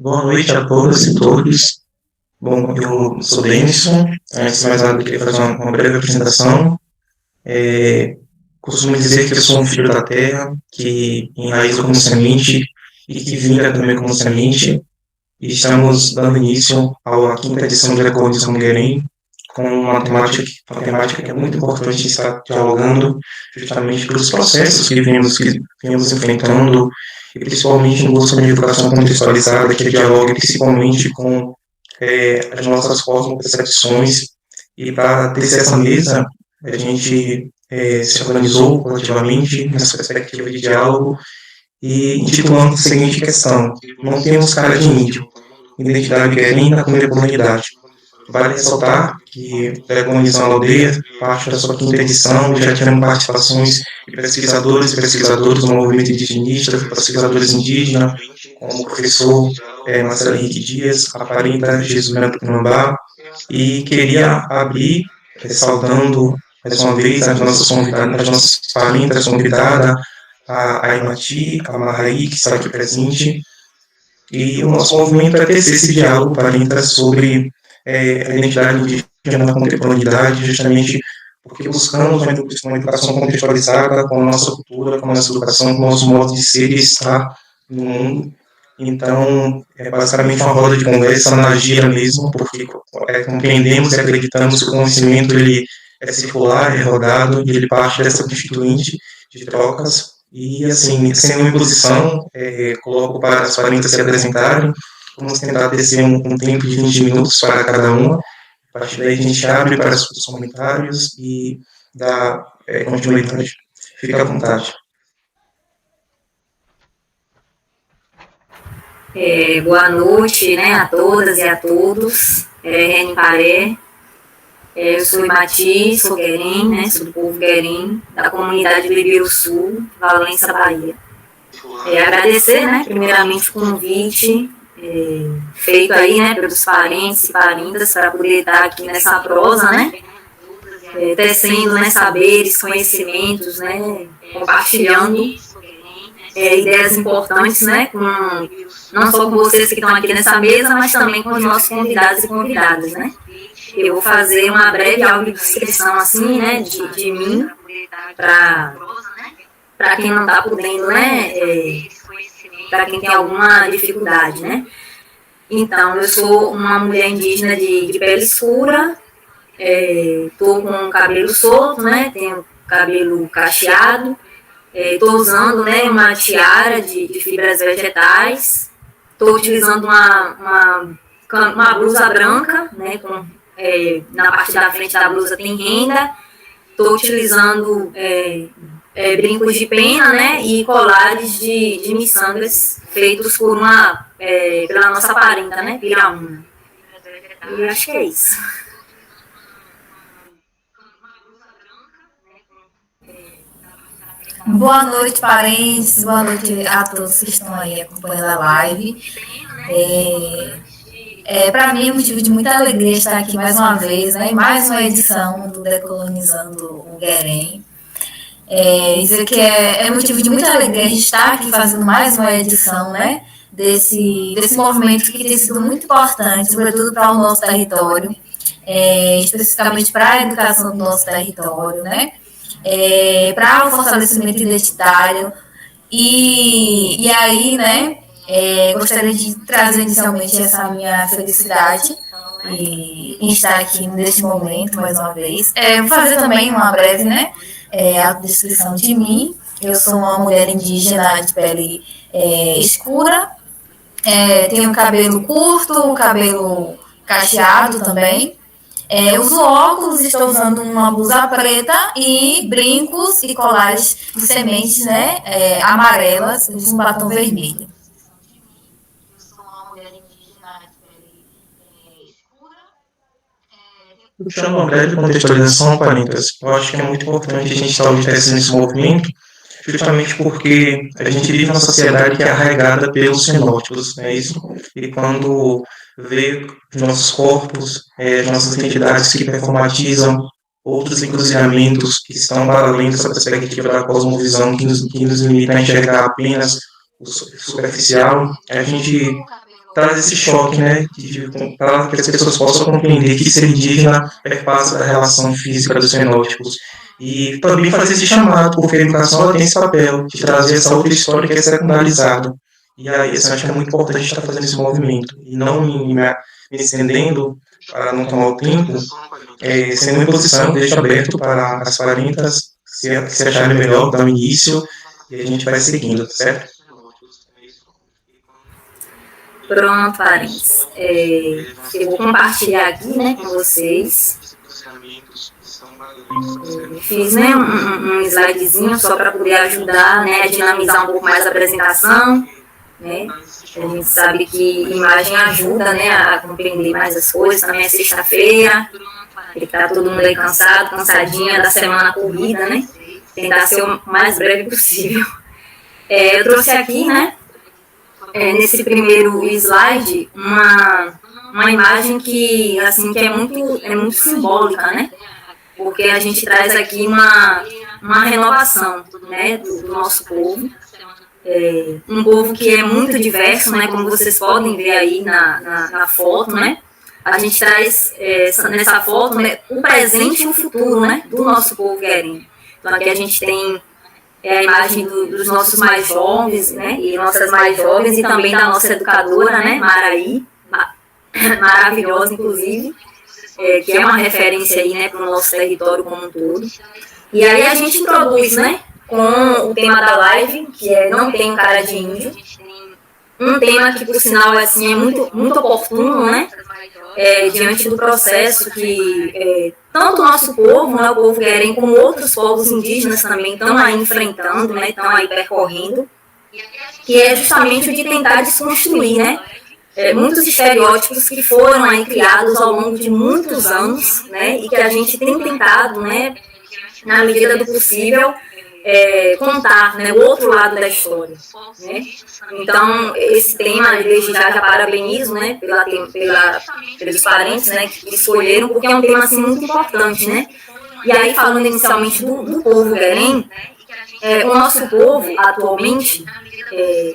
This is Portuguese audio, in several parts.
Boa noite a todas e todos. Bom, eu sou Denison. Antes de mais nada, eu queria fazer uma breve apresentação. Costumo dizer que eu sou um filho da terra, que enraizo como semente e que vinga também como semente. E estamos dando início à quinta edição do Ecologismo Guerém, com uma temática que é muito importante estar dialogando, justamente pelos processos que viemos enfrentando, e principalmente em busca de uma educação contextualizada, que dialogue principalmente com as nossas cosmopercepções. E para tecer essa mesa, a gente se organizou coletivamente nessa perspectiva de diálogo e intitulando a seguinte questão: não temos cara de índio, identidade guerreira na contemporaneidade. Vale ressaltar que Decolonizando a Aldeia, parte da sua quinta edição, já tivemos participações de pesquisadores e pesquisadoras do movimento indigenista, pesquisadores indígenas, como o professor Marcelo Henrique Dias, Aparenta Jesuína Tupinambá, e queria abrir saudando mais uma vez as nossas parentas convidadas, a Imati, a Marraí, que está aqui presente, e o nosso movimento é tecer esse diálogo para sobre a identidade indígena na contemporaneidade, justamente porque buscamos uma educação contextualizada com a nossa cultura, com a nossa educação, com o nosso modo de ser e estar no mundo. Então, é basicamente uma roda de conversa na gira mesmo, porque compreendemos e acreditamos que o conhecimento ele é circular, é rodado, e ele parte dessa constituinte de trocas. E, assim, sem nenhuma imposição, coloco para as parentas se apresentarem. Vamos tentar ter um tempo de 20 minutos para cada uma. A partir daí, a gente abre para os comentários e dá continuidade. Fique à vontade. Boa noite, né, a todas e a todos. Reni Paré. Eu sou Imati, sou Guerém, né, sou do povo Guerém, da comunidade do Ribeiro Sul, Valença, Bahia. Agradecer, né, primeiramente o convite feito aí, né, pelos parentes e parentas para poder estar aqui nessa prosa, né, tecendo, né, saberes, conhecimentos, né, compartilhando ideias importantes, né, com, não só com vocês que estão aqui nessa mesa, mas também com os nossos convidados e convidadas, né. Eu vou fazer uma breve audiodescrição, assim, né, de mim, para quem não está podendo, né, para quem tem alguma dificuldade, né. Então, eu sou uma mulher indígena de pele escura, estou com o cabelo solto, né, tenho cabelo cacheado, estou usando, né, uma tiara de fibras vegetais, estou utilizando uma blusa branca, né, na parte da frente da blusa tem renda, estou utilizando brincos de pena, né, e colares de miçangas feitos pela nossa parenta, né, Piraúna. E acho que é isso. Boa noite, parentes, boa noite a todos que estão aí acompanhando a live. Para mim é motivo de muita alegria estar aqui mais uma vez, né, em mais uma edição do Decolonizando o Guerém. Dizer que é motivo de muita alegria a gente estar aqui fazendo mais uma edição, né, desse movimento que tem sido muito importante, sobretudo para o nosso território, especificamente para a educação do nosso território, né, para o fortalecimento identitário. E aí, né, gostaria de trazer inicialmente essa minha felicidade em estar aqui neste momento, mais uma vez. Vou fazer também uma breve, né, a descrição de mim. Eu sou uma mulher indígena de pele escura, tenho cabelo curto, cabelo cacheado também. Uso óculos, estou usando uma blusa preta e brincos e colares de sementes, né, amarelas, uso um batom vermelho. Eu sou uma mulher indígena de pele escura. Puxando uma breve contextualização, parentas, eu acho que é muito importante a gente estar hoje nesse movimento, justamente porque a gente vive numa sociedade que é arraigada pelos fenótipos, não é isso? E quando vê os nossos corpos, as nossas identidades que performatizam outros encruzilhamentos que estão para além dessa perspectiva da cosmovisão que nos limita a enxergar apenas o superficial, a gente traz esse choque, né, para que as pessoas possam compreender que ser indígena perpassa da relação física dos fenótipos. E também fazer esse chamado, porque a educação ela tem esse papel de trazer essa outra história que é secundarizada. E aí, assim, acho que é muito importante a gente estar fazendo esse movimento, e não me estendendo para não tomar o tempo, sendo uma posição, deixo aberto para as 40, se acharem melhor, dar o início, e a gente vai seguindo, certo? Pronto, Arens. Eu vou compartilhar aqui, né, com vocês. Fiz, né, um slidezinho só para poder ajudar, né, a dinamizar um pouco mais a apresentação, né. A gente sabe que imagem ajuda, né, a compreender mais as coisas. Também é sexta-feira, que tá todo mundo aí cansado, cansadinha da semana corrida, né. Tentar ser o mais breve possível. Eu trouxe aqui, né, nesse primeiro slide, uma imagem que, assim, que é muito simbólica, né? Porque a gente traz aqui uma renovação, né, do nosso povo. Um povo que é muito diverso, né, como vocês podem ver aí na foto, né? A gente traz nessa foto, né, o presente e o futuro, né, do nosso povo guerreiro. Então aqui a gente tem a imagem dos nossos mais jovens, né, e nossas mais jovens, e também da nossa educadora, né, Maraí, maravilhosa, inclusive, que é uma referência aí, né, para o nosso território como um todo. E aí a gente introduz, né, com o tema da live, que é Não Tenho Cara de Índio, um tema que, por sinal, assim, é muito, muito oportuno, né, diante do processo que tanto o nosso povo, né, o povo guerreiro, como outros povos indígenas também estão aí enfrentando, né, estão aí percorrendo, que é justamente o de tentar desconstruir, né, muitos estereótipos que foram aí criados ao longo de muitos anos, né, e que a gente tem tentado, né, na medida do possível, contar, né, o outro lado da história, né? Então, esse tema, desde já parabenizo, né, pelos parentes, né, que escolheram, porque é um tema, assim, muito importante, né? E aí, falando inicialmente do povo guerém, o nosso povo, atualmente,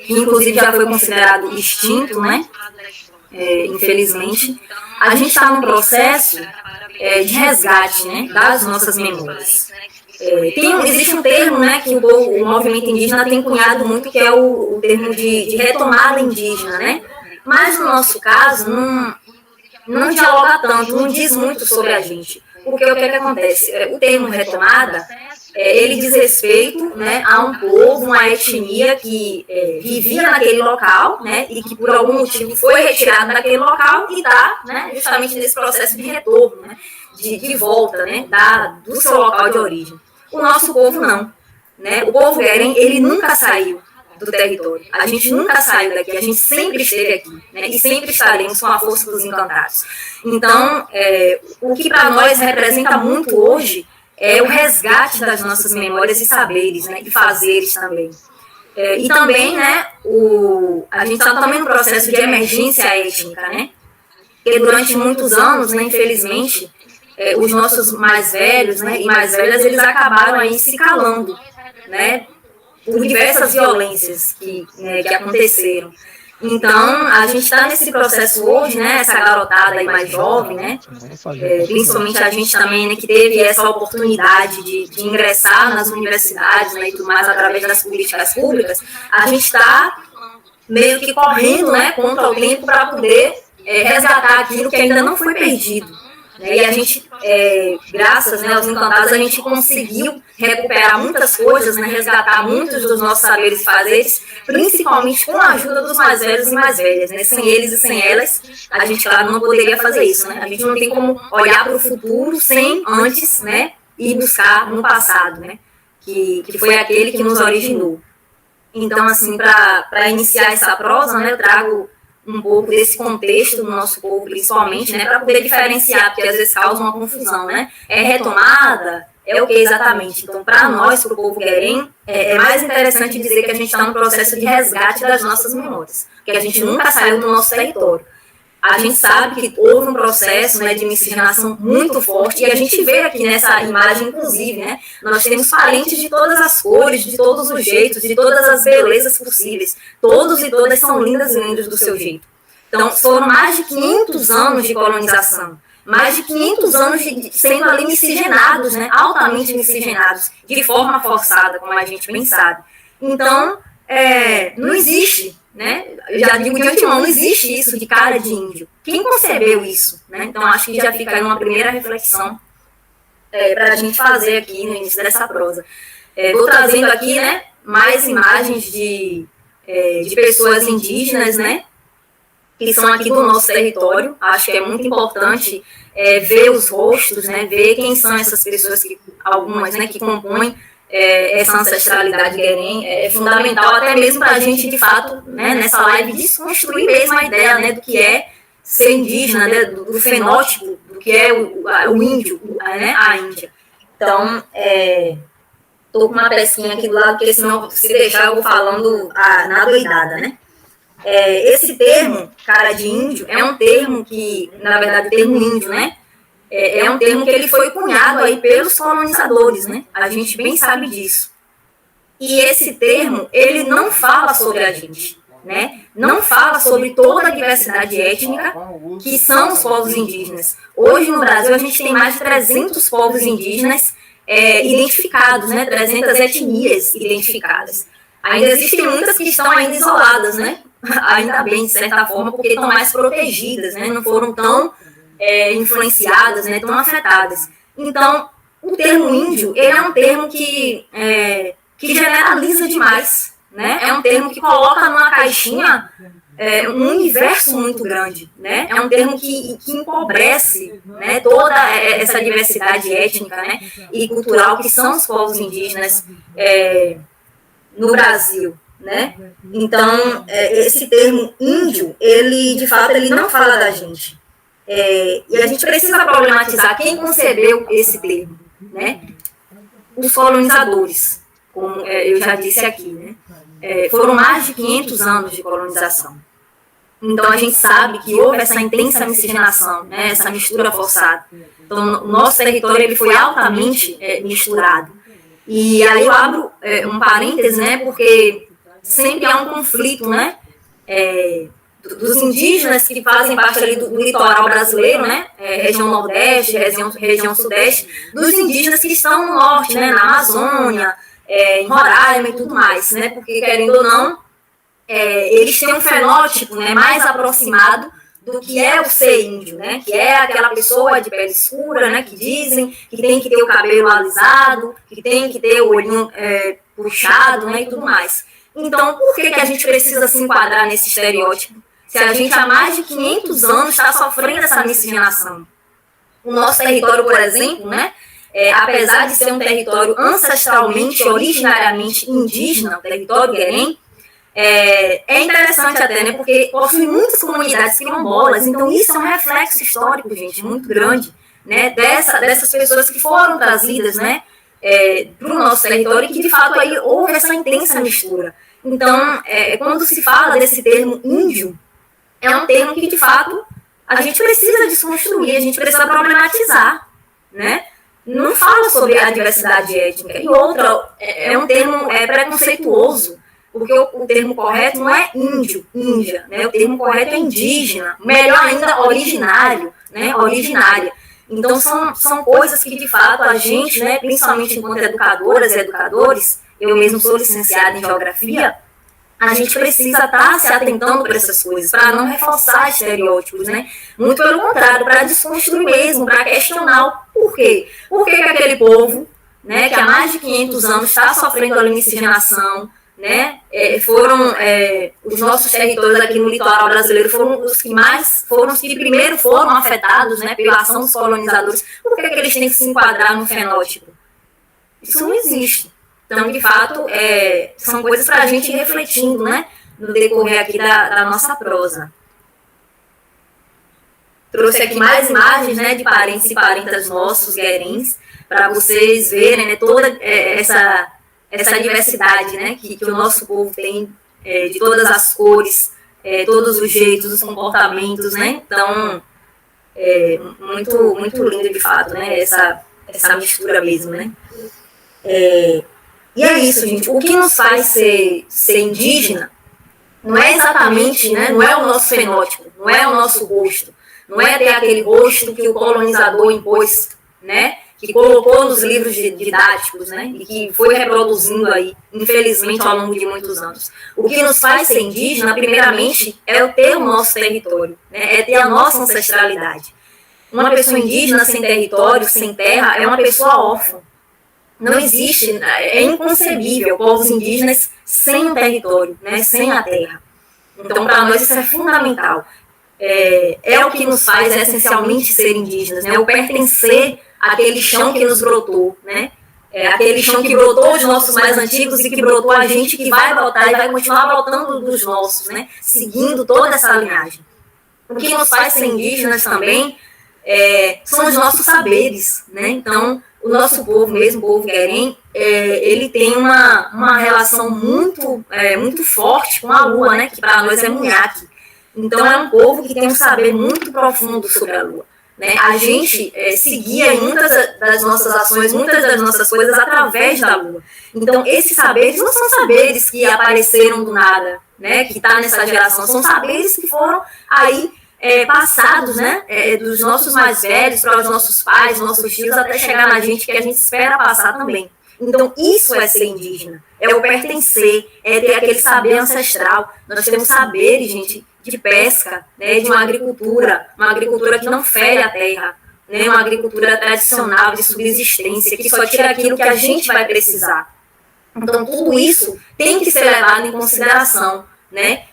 que inclusive já foi considerado extinto, né, infelizmente, a gente está num processo de resgate, né, das nossas memórias. Existe um termo, né, que o movimento indígena tem cunhado muito, que é o termo de retomada indígena, né? Mas no nosso caso não dialoga tanto, não diz muito sobre a gente. Porque o que acontece? O termo retomada, ele diz respeito, né, a um povo, uma etnia que vivia naquele local, né, e que por algum motivo foi retirado daquele local e está, né, justamente nesse processo de retorno, né, de volta, né, do seu local de origem. O nosso povo não, né? O povo guerém, ele nunca saiu do território. A gente nunca saiu daqui, a gente sempre esteve aqui, né? E sempre estaremos com a força dos encantados. Então, o que para nós representa muito hoje é o resgate das nossas memórias e saberes, né? E fazeres também. E também, né, a gente está também no processo de emergência étnica, né? Porque durante muitos anos, né, infelizmente, os nossos mais velhos, né, e mais velhas, eles acabaram aí se calando, né, por diversas violências que aconteceram. Então, a gente está nesse processo hoje, né, essa garotada aí mais jovem, né, principalmente a gente também, né, que teve essa oportunidade de ingressar nas universidades, né, e tudo mais através das políticas públicas, a gente está meio que correndo, né, contra o tempo para poder resgatar aquilo que ainda não foi perdido. E a gente, graças, né, aos encantados, a gente conseguiu recuperar muitas coisas, né, resgatar muitos dos nossos saberes e fazeres, principalmente com a ajuda dos mais velhos e mais velhas, né? Sem eles e sem elas, a gente, claro, não poderia fazer isso, né? A gente não tem como olhar para o futuro sem antes, né, ir buscar no passado, né? Que foi aquele que nos originou. Então, assim, para iniciar essa prosa, né, eu trago um pouco desse contexto do nosso povo, principalmente, né, para poder diferenciar, porque às vezes causa uma confusão, né? Retomada? O que exatamente? Então, para nós, para o povo guerém, é mais interessante dizer que a gente está no processo de resgate das nossas memórias, porque a gente nunca saiu do nosso território. A gente sabe que houve um processo, né, de miscigenação muito forte, e a gente vê aqui nessa imagem, inclusive, né, nós temos parentes de todas as cores, de todos os jeitos, de todas as belezas possíveis. Todos e todas são lindas e lindos do seu jeito. Então, foram mais de 500 anos de colonização, mais de 500 anos sendo ali miscigenados, né, altamente miscigenados, de forma forçada, como a gente bem sabe. Então, não existe, né, já digo de antemão, não existe isso de cara de índio. Quem concebeu isso? Né? Então, acho que já fica aí uma primeira reflexão para a gente fazer aqui no início dessa prosa. Vou trazendo aqui, né, mais imagens de pessoas indígenas, né, que são aqui do nosso território. Acho que é muito importante ver os rostos, né, ver quem são essas pessoas, algumas, né, que compõem essa ancestralidade guerém. É fundamental até mesmo para a gente, de fato, né, nessa live, desconstruir mesmo a ideia, né, do que é ser indígena, né, do fenótipo, do que é o índio, né, a Índia. Então, estou com uma pecinha aqui do lado, porque senão, se deixar, eu vou falando na doidada, né? Esse termo, cara de índio, é um termo que, na verdade, o termo índio, né? É um termo que ele foi cunhado aí pelos colonizadores, né? A gente bem sabe disso. E esse termo, ele não fala sobre a gente, né? Não fala sobre toda a diversidade étnica que são os povos indígenas. Hoje, no Brasil, a gente tem mais de 300 povos indígenas identificados, né? 300 etnias identificadas. Ainda existem muitas que estão ainda isoladas, né? Ainda bem, de certa forma, porque estão mais protegidas, né? Não foram tão influenciadas, né? Tão afetadas. Então, o termo índio, ele é um termo que generaliza demais, né? É um termo que coloca numa caixinha um universo muito grande, né? É um termo que empobrece, né, toda essa diversidade étnica, né, e cultural que são os povos indígenas no Brasil, né? Então, esse termo índio, ele, de fato, ele não fala da gente. E a gente precisa problematizar quem concebeu esse termo, né? Os colonizadores, como eu já disse aqui, né? Foram mais de 500 anos de colonização. Então, a gente sabe que houve essa intensa miscigenação, né? Essa mistura forçada. Então, o nosso território ele foi altamente misturado. E aí eu abro um parêntese, né? Porque sempre há um conflito, né? Dos indígenas que fazem parte ali do litoral brasileiro, né? Região Nordeste, região Sudeste, dos indígenas que estão no Norte, né? Na Amazônia, em Roraima e tudo mais, né? Porque, querendo ou não, eles têm um fenótipo, né, mais aproximado do que é o ser índio, né? Que é aquela pessoa de pele escura, né? Que dizem que tem que ter o cabelo alisado, que tem que ter o olhinho puxado, né? E tudo mais. Então, por que a gente precisa se enquadrar nesse estereótipo? Se a gente há mais de 500 anos está sofrendo essa miscigenação. O nosso território, por exemplo, né? Apesar de ser um território ancestralmente, originariamente indígena, o território guerém, é interessante até, né? Porque possui muitas comunidades quilombolas, então isso é um reflexo histórico, gente, muito grande, né? Dessas pessoas que foram trazidas, né? Para o nosso território e que, de fato, aí houve essa intensa mistura. Então, quando se fala desse termo índio, é um termo que, de fato, a gente precisa desconstruir, a gente precisa problematizar, né? Não fala sobre a diversidade étnica. E outra, é um termo preconceituoso, porque o termo correto não é índio, índia, né? O termo correto é indígena, melhor ainda, originário, né? Originária. Então, são coisas que, de fato, a gente, né, principalmente enquanto educadoras e educadores, eu mesmo sou licenciada em Geografia, a gente precisa estar se atentando para essas coisas, para não reforçar estereótipos, né? Muito pelo contrário, para desconstruir mesmo, para questionar o porquê. Por que aquele povo, né, que há mais de 500 anos está sofrendo a miscigenação, né? Os nossos territórios aqui no litoral brasileiro foram os que primeiro foram afetados, né, pela ação dos colonizadores. Por que eles têm que se enquadrar no fenótipo? Isso não existe. Então, de fato, são coisas para a gente ir refletindo, né, no decorrer aqui da nossa prosa. Trouxe aqui mais imagens, né, de parentes e parentas nossos, guerins, para vocês verem, né, toda essa diversidade, né, que o nosso povo tem, de todas as cores, todos os jeitos, os comportamentos, né? Então, muito, muito lindo, de fato, né, essa mistura mesmo, né? E é isso, gente. O que nos faz ser indígena não é exatamente, né, não é o nosso fenótipo, não é o nosso rosto, não é ter aquele rosto que o colonizador impôs, né, que colocou nos livros didáticos, né, e que foi reproduzindo aí, infelizmente, ao longo de muitos anos. O que nos faz ser indígena, primeiramente, é ter o nosso território, né, é ter a nossa ancestralidade. Uma pessoa indígena sem território, sem terra, é uma pessoa órfã. Não existe, é inconcebível povos indígenas sem o território, né, sem a terra. Então, para nós, isso é fundamental. É o que nos faz essencialmente ser indígenas, né, o pertencer àquele chão que nos brotou, né, aquele chão que brotou de nossos mais antigos e que brotou a gente, que vai brotar e vai continuar brotando dos nossos, né, seguindo toda essa linhagem. O que nos faz ser indígenas também são os nossos saberes, né? Então, o nosso povo mesmo, o povo guerém, ele tem uma relação muito forte com a lua, né? Que para nós é Munhaque. Então, é um povo que tem um saber muito profundo sobre a lua, né? A gente seguia em muitas das nossas ações, muitas das nossas coisas através da lua. Então, esses saberes não são saberes que apareceram do nada, né? Que está nessa geração, são saberes que foram aí passados, né, dos nossos mais velhos para os nossos pais, nossos tios, até chegar na gente, que a gente espera passar também. Então, isso é ser indígena, é o pertencer, é ter aquele saber ancestral. Nós temos saberes, gente, de pesca, né, de uma agricultura que não fere a terra, né, uma agricultura tradicional, de subsistência, que só tira aquilo que a gente vai precisar. Então, tudo isso tem que ser levado em consideração, né?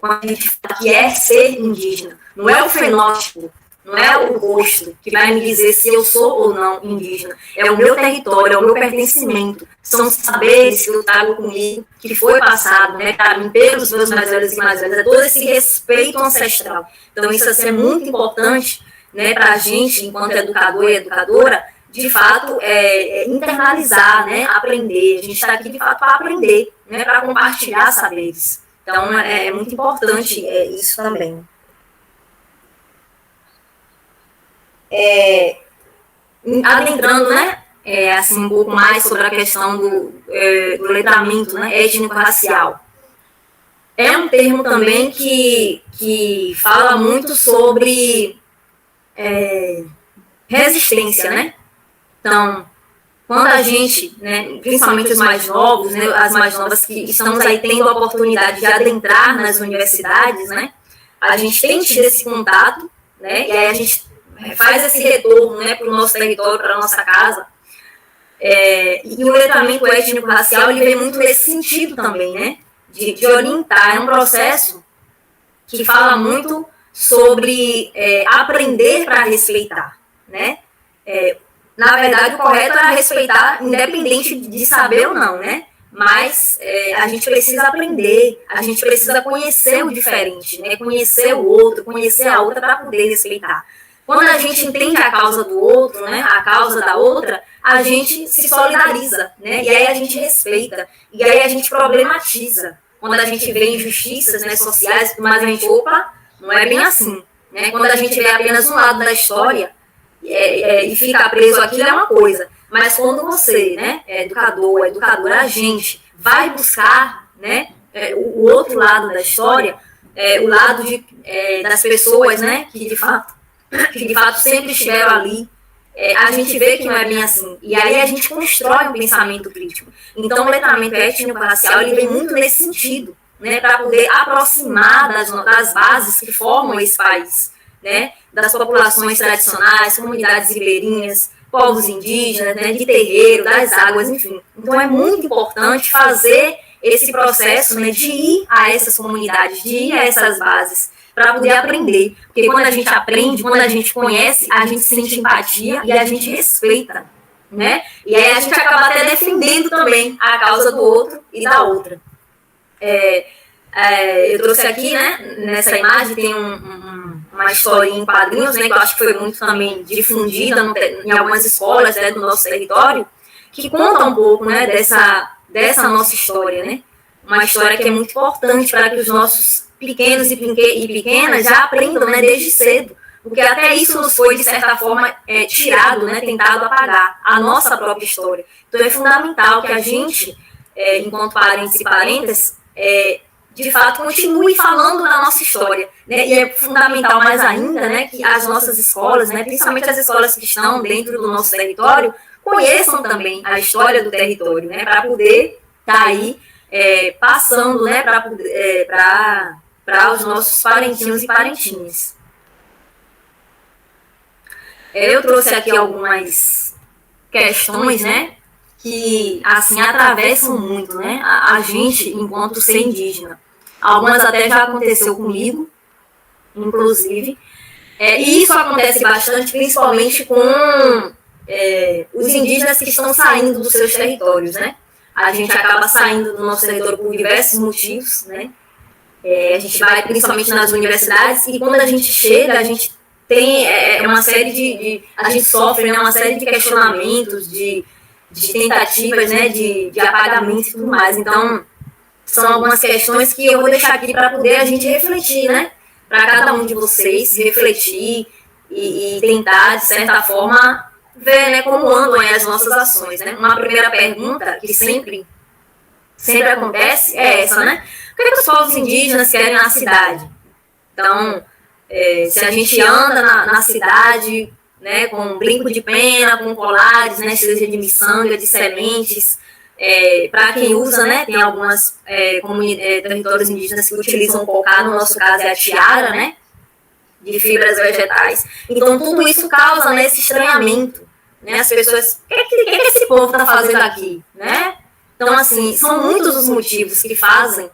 Quando a gente fala que é ser indígena, não é o fenótipo, não é o rosto que vai me dizer se eu sou ou não indígena, é o meu território, é o meu pertencimento, são os saberes que eu trago comigo, que foi passado, né, para mim, pelos meus mais velhos e mais velhas, é todo esse respeito ancestral. Então isso é muito importante, né, para a gente, enquanto educador e educadora, de fato, internalizar, né, aprender. A gente está aqui, de fato, para aprender, né, para compartilhar saberes. Então, é muito importante isso também. Adentrando, né, assim, um pouco mais sobre a questão do letramento, né, étnico-racial. É um termo também que fala muito sobre resistência, né? Então, quando a gente, né, principalmente os mais novos, né, as mais novas que estamos aí tendo a oportunidade de adentrar nas universidades, né, a gente tem tido esse contato, né, e aí a gente faz esse retorno, né, para o nosso território, para a nossa casa. E o letramento étnico-racial, ele vem muito nesse sentido também, né, de orientar. É um processo que fala muito sobre aprender para respeitar, né. Na verdade, o correto era respeitar, independente de saber ou não, né? Mas a gente precisa aprender, a gente precisa conhecer o diferente, né? Conhecer o outro, conhecer a outra para poder respeitar. Quando a gente entende a causa do outro, né? A causa da outra, a gente se solidariza, né? E aí a gente respeita, e aí a gente problematiza. Quando a gente vê injustiças, né, sociais, mas a gente, opa, não é bem assim, né? Quando a gente vê apenas um lado da história, e ficar preso àquilo é uma coisa, mas quando você, né, educadora, a gente vai buscar, né, o outro lado da história, o lado das pessoas, né, que de fato sempre estiveram ali, a gente vê que não é bem assim, e aí a gente constrói um pensamento crítico. Então o letramento étnico-racial, ele vem muito nesse sentido, né, para poder aproximar das bases que formam esse país, né, das populações tradicionais, comunidades ribeirinhas, povos indígenas, né, de terreiro, das águas, enfim. Então é muito importante fazer esse processo, né, de ir a essas comunidades, de ir a essas bases, para poder aprender. Porque quando a gente aprende, quando a gente conhece, a gente sente empatia e a gente respeita, né? E aí a gente acaba até defendendo também a causa do outro e da outra. Eu trouxe aqui, né, nessa imagem, tem uma historinha em quadrinhos, né, que eu acho que foi muito também difundida em algumas escolas, né, do nosso território, que conta um pouco, né, dessa nossa história, né? Uma história que é muito importante para que os nossos pequenos e pequenas já aprendam, né, desde cedo, porque até isso nos foi, de certa forma, tirado, né, tentado apagar a nossa própria história. Então é fundamental que a gente, enquanto parentes e parentas, de fato, continue falando da nossa história, né? E é fundamental mais ainda, né, que as nossas escolas, né, principalmente as escolas que estão dentro do nosso território, conheçam também a história do território, né, para poder estar aí passando, né, para os nossos parentinhos e parentinhas. Eu trouxe aqui algumas questões, né, que, assim, atravessam muito, né, a gente enquanto ser indígena. Algumas até já aconteceu comigo, inclusive. E isso acontece bastante, principalmente com os indígenas que estão saindo dos seus territórios, né? A gente acaba saindo do nosso território por diversos motivos, né? A gente vai principalmente nas universidades e quando a gente chega, a gente tem uma série a gente sofre, né, uma série de questionamentos, de tentativas, né, de apagamento e tudo mais. Então, são algumas questões que eu vou deixar aqui para poder a gente refletir, né? Para cada um de vocês refletir e tentar, de certa forma, ver, né, como andam as nossas ações, né? Uma primeira pergunta que sempre acontece é essa, né? O que é que os povos indígenas querem na cidade? Então, se a gente anda na cidade, né, com brinco de pena, com colares, né, seja de miçanga, de sementes, para quem usa, né, tem algumas territórios indígenas que utilizam o cocá, no nosso caso é a tiara, né, de fibras vegetais. Então, tudo isso causa, né, esse estranhamento, né, as pessoas, o que esse povo está fazendo aqui, né? Então, assim, são muitos os motivos que fazem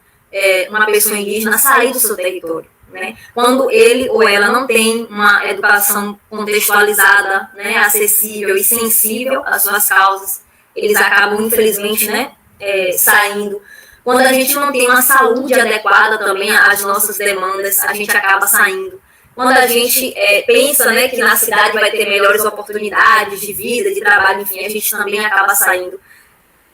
uma pessoa indígena sair do seu território, né? Quando ele ou ela não tem uma educação contextualizada, né, acessível e sensível às suas causas, eles acabam, infelizmente, né, saindo. Quando a gente não tem uma saúde adequada também às nossas demandas, a gente acaba saindo. Quando a gente pensa, né, que na cidade vai ter melhores oportunidades de vida, de trabalho, enfim, a gente também acaba saindo.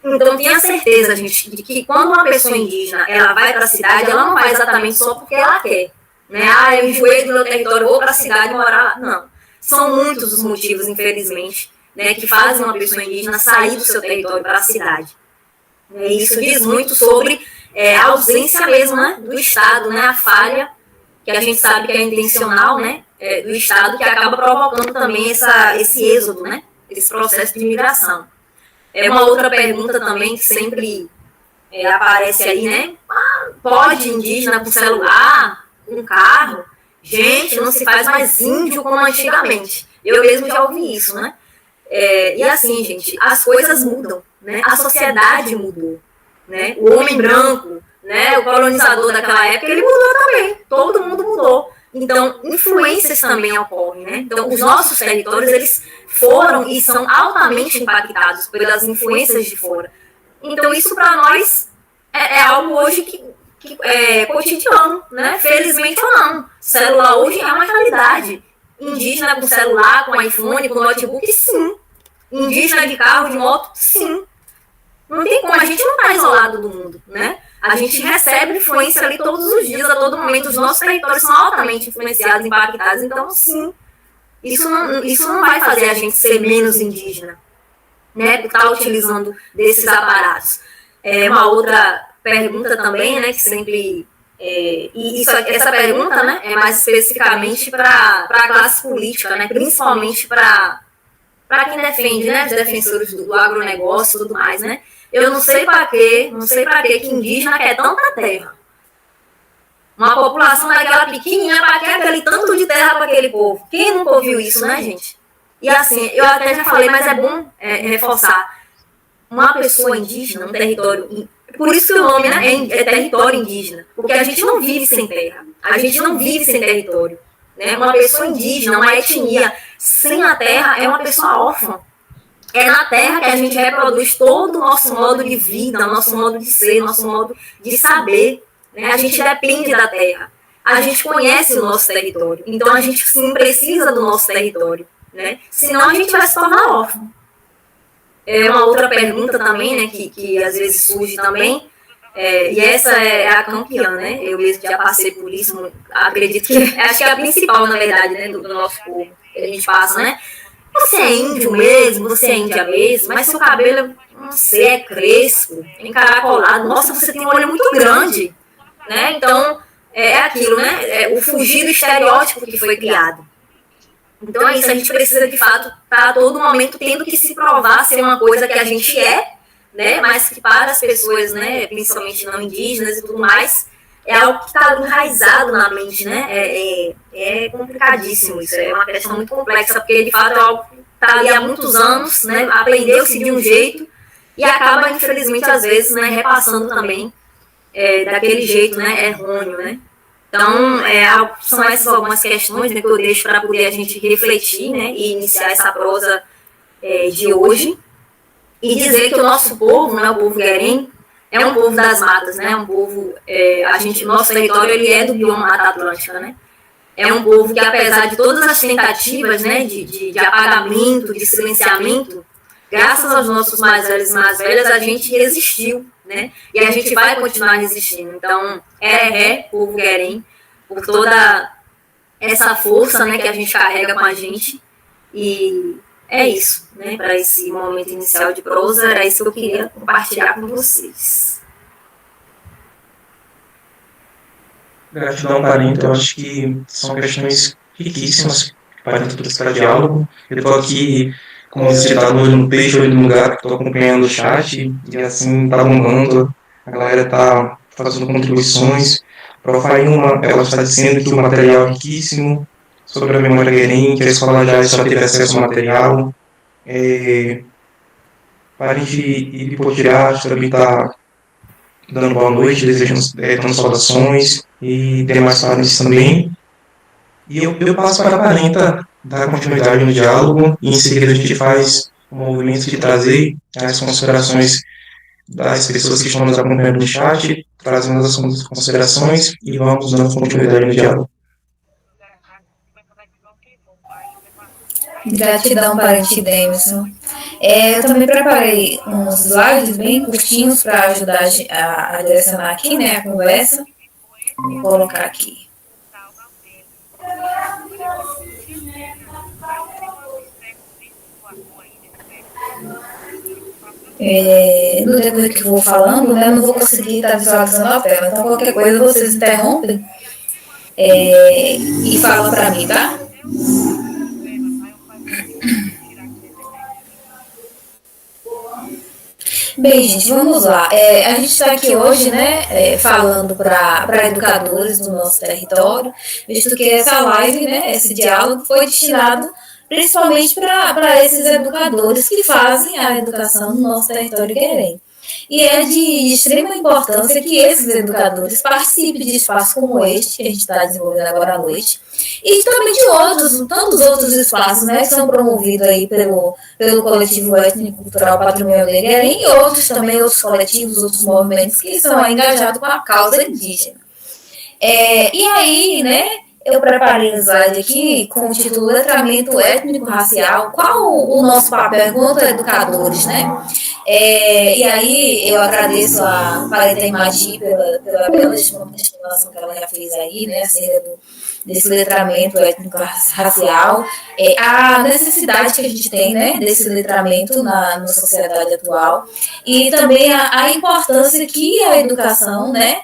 Então, tenha certeza, gente, de que quando uma pessoa indígena ela vai para a cidade, ela não vai exatamente só porque ela quer. Né? Eu enjoei do meu território, vou para a cidade morar lá. Não. São muitos os motivos, infelizmente, né, que fazem uma pessoa indígena sair do seu território para a cidade. E isso diz muito sobre a ausência mesmo, né, do Estado, né, a falha, que a gente sabe que é intencional, né, do Estado, que acaba provocando também esse êxodo, né, esse processo de imigração. Uma outra pergunta também que sempre aparece aí, né, pode indígena com celular, com carro? Gente, não se faz mais índio como antigamente. Eu mesmo já ouvi isso, né? E assim, gente, as coisas mudam, né? A sociedade mudou, né? O homem branco, né? O colonizador daquela época, ele mudou também. Todo mundo mudou. Então, influências também ocorrem, né? Então, os nossos territórios, eles foram e são altamente impactados pelas influências de fora. Então, isso para nós é algo hoje que é cotidiano, né? Felizmente ou não. Celular hoje é uma realidade. Indígena com celular, com iPhone, com notebook, sim. Indígena de carro, de moto, sim. Não tem como, a gente não está isolado do mundo, né? A gente recebe influência ali todos os dias, a todo momento. Os nossos territórios são altamente influenciados, impactados. Então, sim, isso não vai fazer a gente ser menos indígena, né? Por estar utilizando desses aparatos. Uma outra pergunta também, né, que sempre... essa pergunta, né, é mais especificamente para a classe política, né, principalmente para quem defende, né, os defensores do agronegócio e tudo mais, né. Eu não sei para que indígena quer tanta terra. Uma população daquela pequenininha, para que aquele tanto de terra para aquele povo? Quem nunca ouviu isso, né, gente? E assim, eu até já falei, mas é bom reforçar. Uma pessoa indígena, um território... Por isso que o nome, né, é território indígena. Porque a gente não vive sem terra. A gente não vive sem território. Né? Uma pessoa indígena, uma etnia, sem a terra, é uma pessoa órfã. É na terra que a gente reproduz todo o nosso modo de vida, o nosso modo de ser, o nosso modo de saber. Né? A gente depende da terra. A gente conhece o nosso território. Então, a gente, sim, precisa do nosso território. Né? Senão, a gente vai se tornar órfão. Uma outra pergunta também, né, que às vezes surge também, e essa é a campeã, né? Eu mesmo já passei por isso, acredito que acho que é a principal, na verdade, né, do nosso povo, que a gente passa, né? Você é índio mesmo, você é índia mesmo, mas seu cabelo, não sei, é crespo, encaracolado. Nossa, você tem um olho muito grande. né? Então, é aquilo, né? É o fugir do estereótipo que foi criado. Então é isso, a gente precisa de fato estar a todo momento tendo que se provar ser uma coisa que a gente é, né? Mas que para as pessoas, né, principalmente não indígenas e tudo mais, é algo que está enraizado na mente, né? É complicadíssimo isso, é uma questão muito complexa, porque de fato é algo que está ali há muitos anos, né? Aprendeu-se de um jeito e acaba, infelizmente, às vezes, né, repassando também daquele jeito, né, errôneo, né? Então, são essas algumas questões, né, que eu deixo para poder a gente refletir, né, e iniciar essa prosa de hoje. E dizer que o nosso povo, né, o povo guerém, é um povo das matas, né, um povo, nosso território ele é do bioma Mata Atlântica, né? É um povo que, apesar de todas as tentativas, né, de apagamento, de silenciamento, graças aos nossos mais velhos e mais velhas, a gente resistiu, né? E a gente vai continuar resistindo. Então, povo guerém, por toda essa força, né, que a gente carrega com a gente. E é isso, né? Para esse momento inicial de prosa, era isso que eu queria compartilhar com vocês. Gratidão, Parenta. Eu acho que são questões riquíssimas que Parenta trouxe para diálogo. Eu estou aqui, como diz ditado, olho no peixe, olho no gato, estou acompanhando o chat e assim está bombando. A galera está fazendo contribuições. Prof. Ailma, ela está dizendo que o material é riquíssimo sobre a memória guerém, que a escola já teve acesso ao material. Parente Ibipotirá também está dando boa noite, desejando dando saudações e demais parentes também. E eu passo para a Parenta dar continuidade no diálogo e em seguida a gente faz o movimento de trazer as considerações das pessoas que estão nos acompanhando no chat, trazendo as considerações e vamos dando continuidade no diálogo. Gratidão, parente Demerson. Eu também preparei uns slides bem curtinhos para ajudar a direcionar aqui, né, a conversa. Vou colocar aqui. No decorrer que eu vou falando, né, eu não vou conseguir estar visualizando a tela. Então, qualquer coisa, vocês interrompem e falam para mim, tá? Bem, gente, vamos lá. A gente está aqui hoje, né, falando para educadores do nosso território, visto que essa live, né, esse diálogo foi destinado principalmente para esses educadores que fazem a educação no nosso território guerém. E é de extrema importância que esses educadores participem de espaços como este, que a gente está desenvolvendo agora à noite, e também de tantos outros espaços, né, que são promovidos aí pelo coletivo étnico-cultural Patrimônio Guerém e outros coletivos, outros movimentos que são engajados com a causa indígena. E aí, né, eu preparei um slide aqui com o título Letramento Étnico-Racial, qual o nosso papel enquanto educadores, né? E aí eu agradeço a Parenta Imagi pela bela estimação que ela já fez aí, né, acerca desse letramento étnico-racial, a necessidade que a gente tem, né, desse letramento na sociedade atual, e também a importância que a educação, né,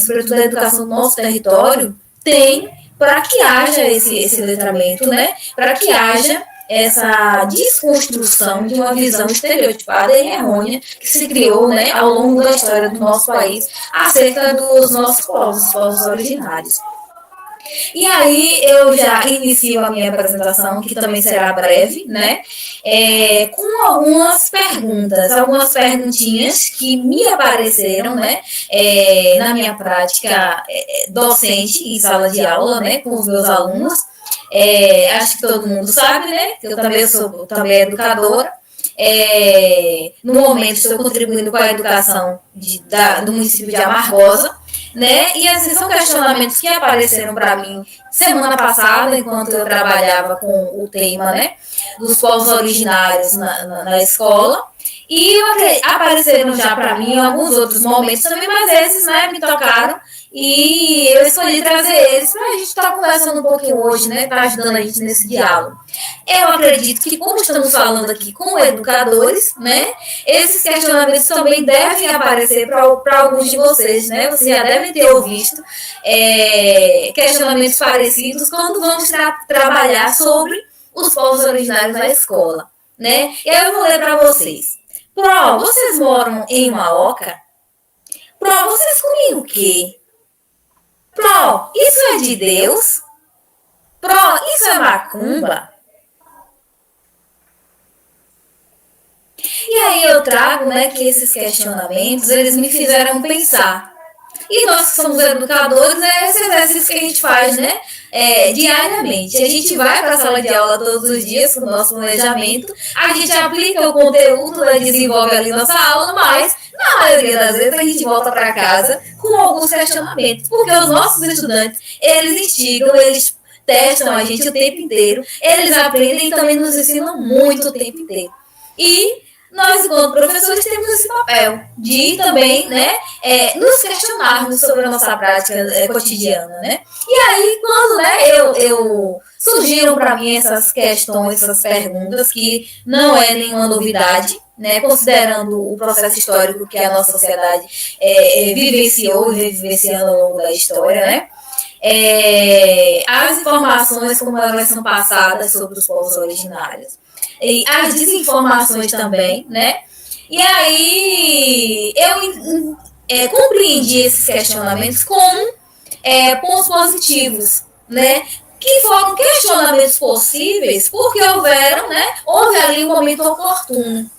sobretudo a educação no nosso território, tem para que haja esse letramento, né, para que haja essa desconstrução de uma visão estereotipada e errônea que se criou, né, ao longo da história do nosso país acerca dos nossos povos originários. E aí eu já inicio a minha apresentação, que também será breve, né, com algumas perguntinhas que me apareceram, né, na minha prática docente em sala de aula, né, com os meus alunos. Acho que todo mundo sabe, né, que eu também sou educadora. No momento estou contribuindo com a educação do município de Amargosa, né? E assim, são questionamentos que apareceram para mim semana passada, enquanto eu trabalhava com o tema, né, dos povos originários na escola. E apareceram já para mim alguns outros momentos também, mas esses, né, me tocaram. E eu escolhi trazer eles para a gente estar conversando um pouquinho hoje, né, tá ajudando a gente nesse diálogo. Eu acredito que, como estamos falando aqui com educadores, né, esses questionamentos também devem aparecer para alguns de vocês, né, vocês já devem ter ouvido questionamentos parecidos quando vamos trabalhar sobre os povos originários na escola, né. E aí eu vou ler para vocês. Pro, vocês moram em uma oca? Pro, vocês comem o quê? Pro, isso é de Deus? Pro, isso é macumba? E aí eu trago, né, que esses questionamentos, eles me fizeram pensar. E nós que somos educadores, é esse exercício que a gente faz, né, diariamente. A gente vai para a sala de aula todos os dias com o nosso planejamento, a gente aplica o conteúdo, né, desenvolve ali nossa aula, mas na maioria das vezes a gente volta para casa com alguns questionamentos, porque os nossos estudantes, eles instigam, eles testam a gente o tempo inteiro, eles aprendem e também nos ensinam muito o tempo inteiro. E nós, enquanto professores, temos esse papel de também, né, nos questionarmos sobre a nossa prática cotidiana, né? E aí, quando, né, eu surgiram para mim essas questões, essas perguntas, que não é nenhuma novidade, né, considerando o processo histórico que a nossa sociedade vivenciou e vivenciando ao longo da história, né? As informações como elas são passadas sobre os povos originários. E as desinformações também, né? E aí eu compreendi esses questionamentos como pontos positivos, né? Que foram questionamentos possíveis porque houve ali um momento oportuno.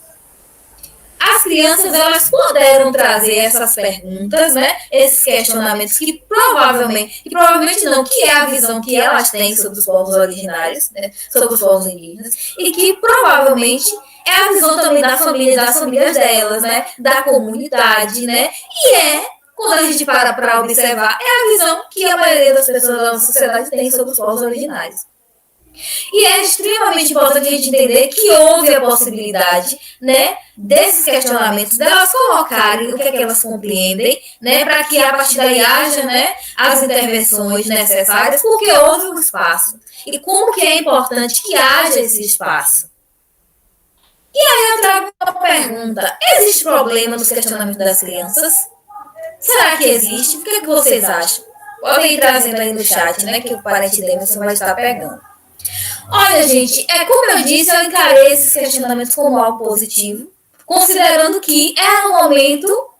As crianças, elas puderam trazer essas perguntas, né? Esses questionamentos que provavelmente não, que é a visão que elas têm sobre os povos originários, né? Sobre os povos indígenas, e que provavelmente é a visão também das famílias delas, né? Da comunidade, né? E quando a gente para observar, é a visão que a maioria das pessoas da nossa sociedade tem sobre os povos originários. E é extremamente importante a gente entender que houve a possibilidade, né, desses questionamentos, delas colocarem o que é que elas compreendem, né, para que a partir daí haja, né, as intervenções necessárias, porque houve um espaço. E como que é importante que haja esse espaço? E aí eu trago uma pergunta. Existe problema nos questionamentos das crianças? Será que existe? O que é que vocês acham? Podem ir trazendo aí no chat, né, que o parente Demerson vai estar pegando. Olha, gente, como eu disse, eu encarei esses questionamentos como algo positivo, considerando que era um momento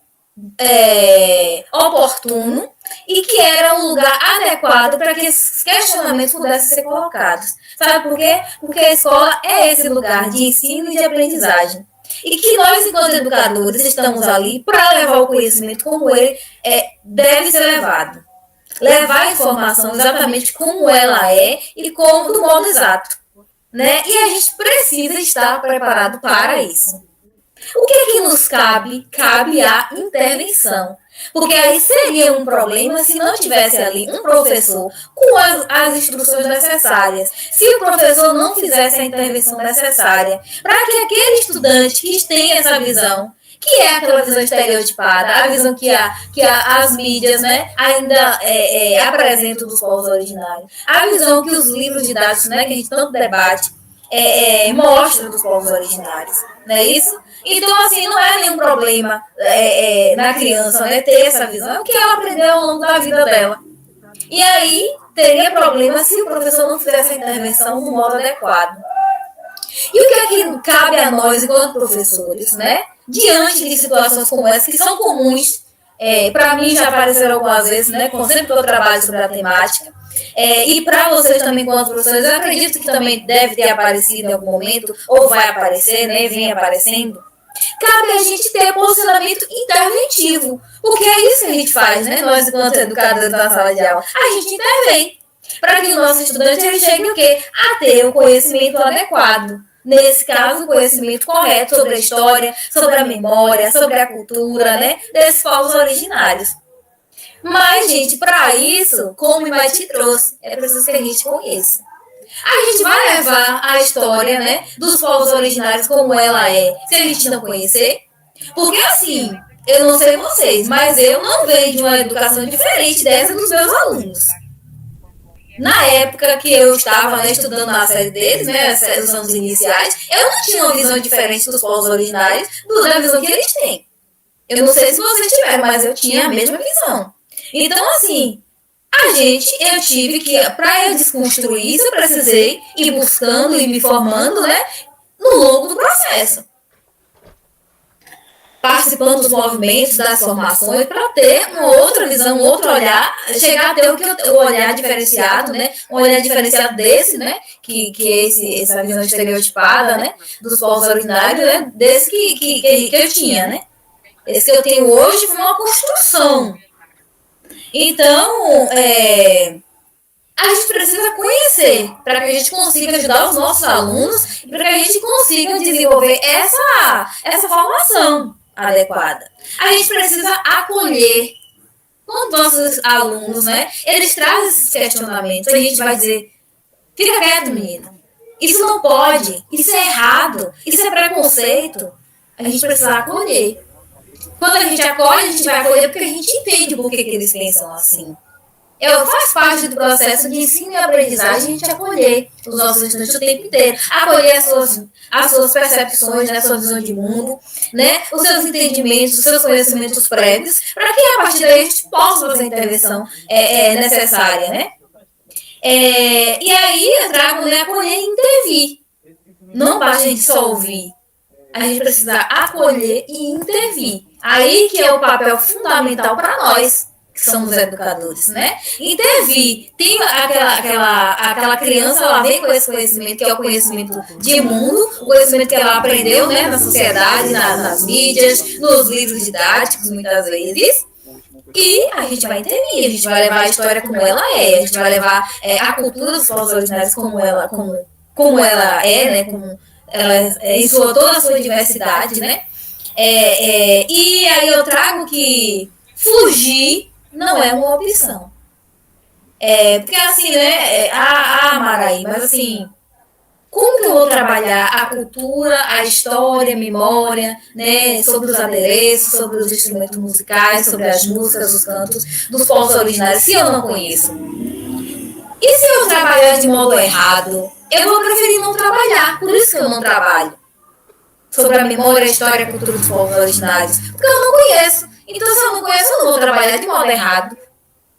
oportuno e que era um lugar adequado para que esses questionamentos pudessem ser colocados. Sabe por quê? Porque a escola é esse lugar de ensino e de aprendizagem. E que nós, enquanto educadores, estamos ali para levar o conhecimento como ele deve ser levado. Levar a informação exatamente como ela é e como do modo exato, né? E a gente precisa estar preparado para isso. O que é que nos cabe? Cabe a intervenção. Porque aí seria um problema se não tivesse ali um professor com as instruções necessárias. Se o professor não fizesse a intervenção necessária para que aquele estudante que tem essa visão, que é aquela visão estereotipada, a visão que as mídias, né, ainda apresentam dos povos originários, a visão que os livros didáticos, né, que a gente tanto debate, mostram dos povos originários, não é isso? Então, assim, não é nenhum problema na criança, né, ter essa visão, é o que ela aprendeu ao longo da vida dela. E aí, teria problema se o professor não fizesse a intervenção do modo adequado. E o que é que cabe a nós, enquanto professores, né? Diante de situações como essa, que são comuns, para mim já apareceram algumas vezes, né? Sempre que eu trabalho sobre a temática, e para vocês também, enquanto professores, eu acredito que também deve ter aparecido em algum momento, ou vai aparecer, né? Vem aparecendo. Cabe a gente ter posicionamento interventivo, porque é isso que a gente faz, né? Nós, enquanto educadores da sala de aula, a gente intervém para que o nosso estudante ele chegue o quê? A ter o conhecimento adequado. Nesse caso, o conhecimento correto sobre a história, sobre a memória, sobre a cultura, né? Desses povos originários. Mas, gente, para isso, como o Imati trouxe, é preciso que a gente conheça. A gente vai levar a história, né, dos povos originários como ela é, se a gente não conhecer? Porque assim, eu não sei vocês, mas eu não vejo uma educação diferente dessa dos meus alunos. Na época que eu estava, né, estudando na série deles, né, os anos iniciais, eu não tinha uma visão diferente dos povos originários da visão que eles têm. Eu não sei se vocês tiveram, mas eu tinha a mesma visão. Então, assim, eu tive que, para eu desconstruir isso, eu precisei ir buscando e me formando, né, no longo do processo. Participando dos movimentos, das formações, para ter uma outra visão, um outro olhar, chegar a ter o olhar diferenciado, né? Um olhar diferenciado desse, né? Que é essa visão estereotipada, né? Dos povos originários, né? Desse que eu tinha, né? Esse que eu tenho hoje foi uma construção. Então, a gente precisa conhecer para que a gente consiga ajudar os nossos alunos e para que a gente consiga desenvolver essa formação adequada. A gente precisa acolher quando nossos alunos, né, eles trazem esses questionamentos, a gente vai dizer, fica quieto, menino. Isso não pode, isso é errado, isso é preconceito. A gente precisa acolher. Quando a gente acolhe, a gente vai acolher porque a gente entende por que eles pensam assim. Faz parte do processo de ensino e aprendizagem a gente acolher os nossos estudantes o tempo inteiro, acolher as suas percepções, né, a sua visão de mundo, né, os seus entendimentos, os seus conhecimentos prévios, para que a partir daí a gente possa fazer a intervenção necessária, né? E aí eu trago, né, acolher e intervir. Não basta a gente só ouvir, a gente precisa acolher e intervir. Aí que é o papel fundamental para nós, que somos educadores, né? Intervir. Tem aquela criança, ela vem com esse conhecimento, que é o conhecimento de mundo, o conhecimento que ela aprendeu, né, na sociedade, nas mídias, nos livros didáticos, muitas vezes. E a gente vai intervir, a gente vai levar a história como ela é, a gente vai levar a cultura dos povos originários como ela é, né? Como ela em toda a sua diversidade, né? E aí eu trago que fugir não é uma opção. Porque assim, né? Maraí, mas assim, como que eu vou trabalhar a cultura, a história, a memória, né? Sobre os adereços, sobre os instrumentos musicais, sobre as músicas, os cantos dos povos originários, se eu não conheço? E se eu trabalhar de modo errado? Eu vou preferir não trabalhar, por isso que eu não trabalho sobre a memória, a história, a cultura dos povos originários, porque eu não conheço. Então, se eu não conheço, eu não vou trabalhar de modo errado,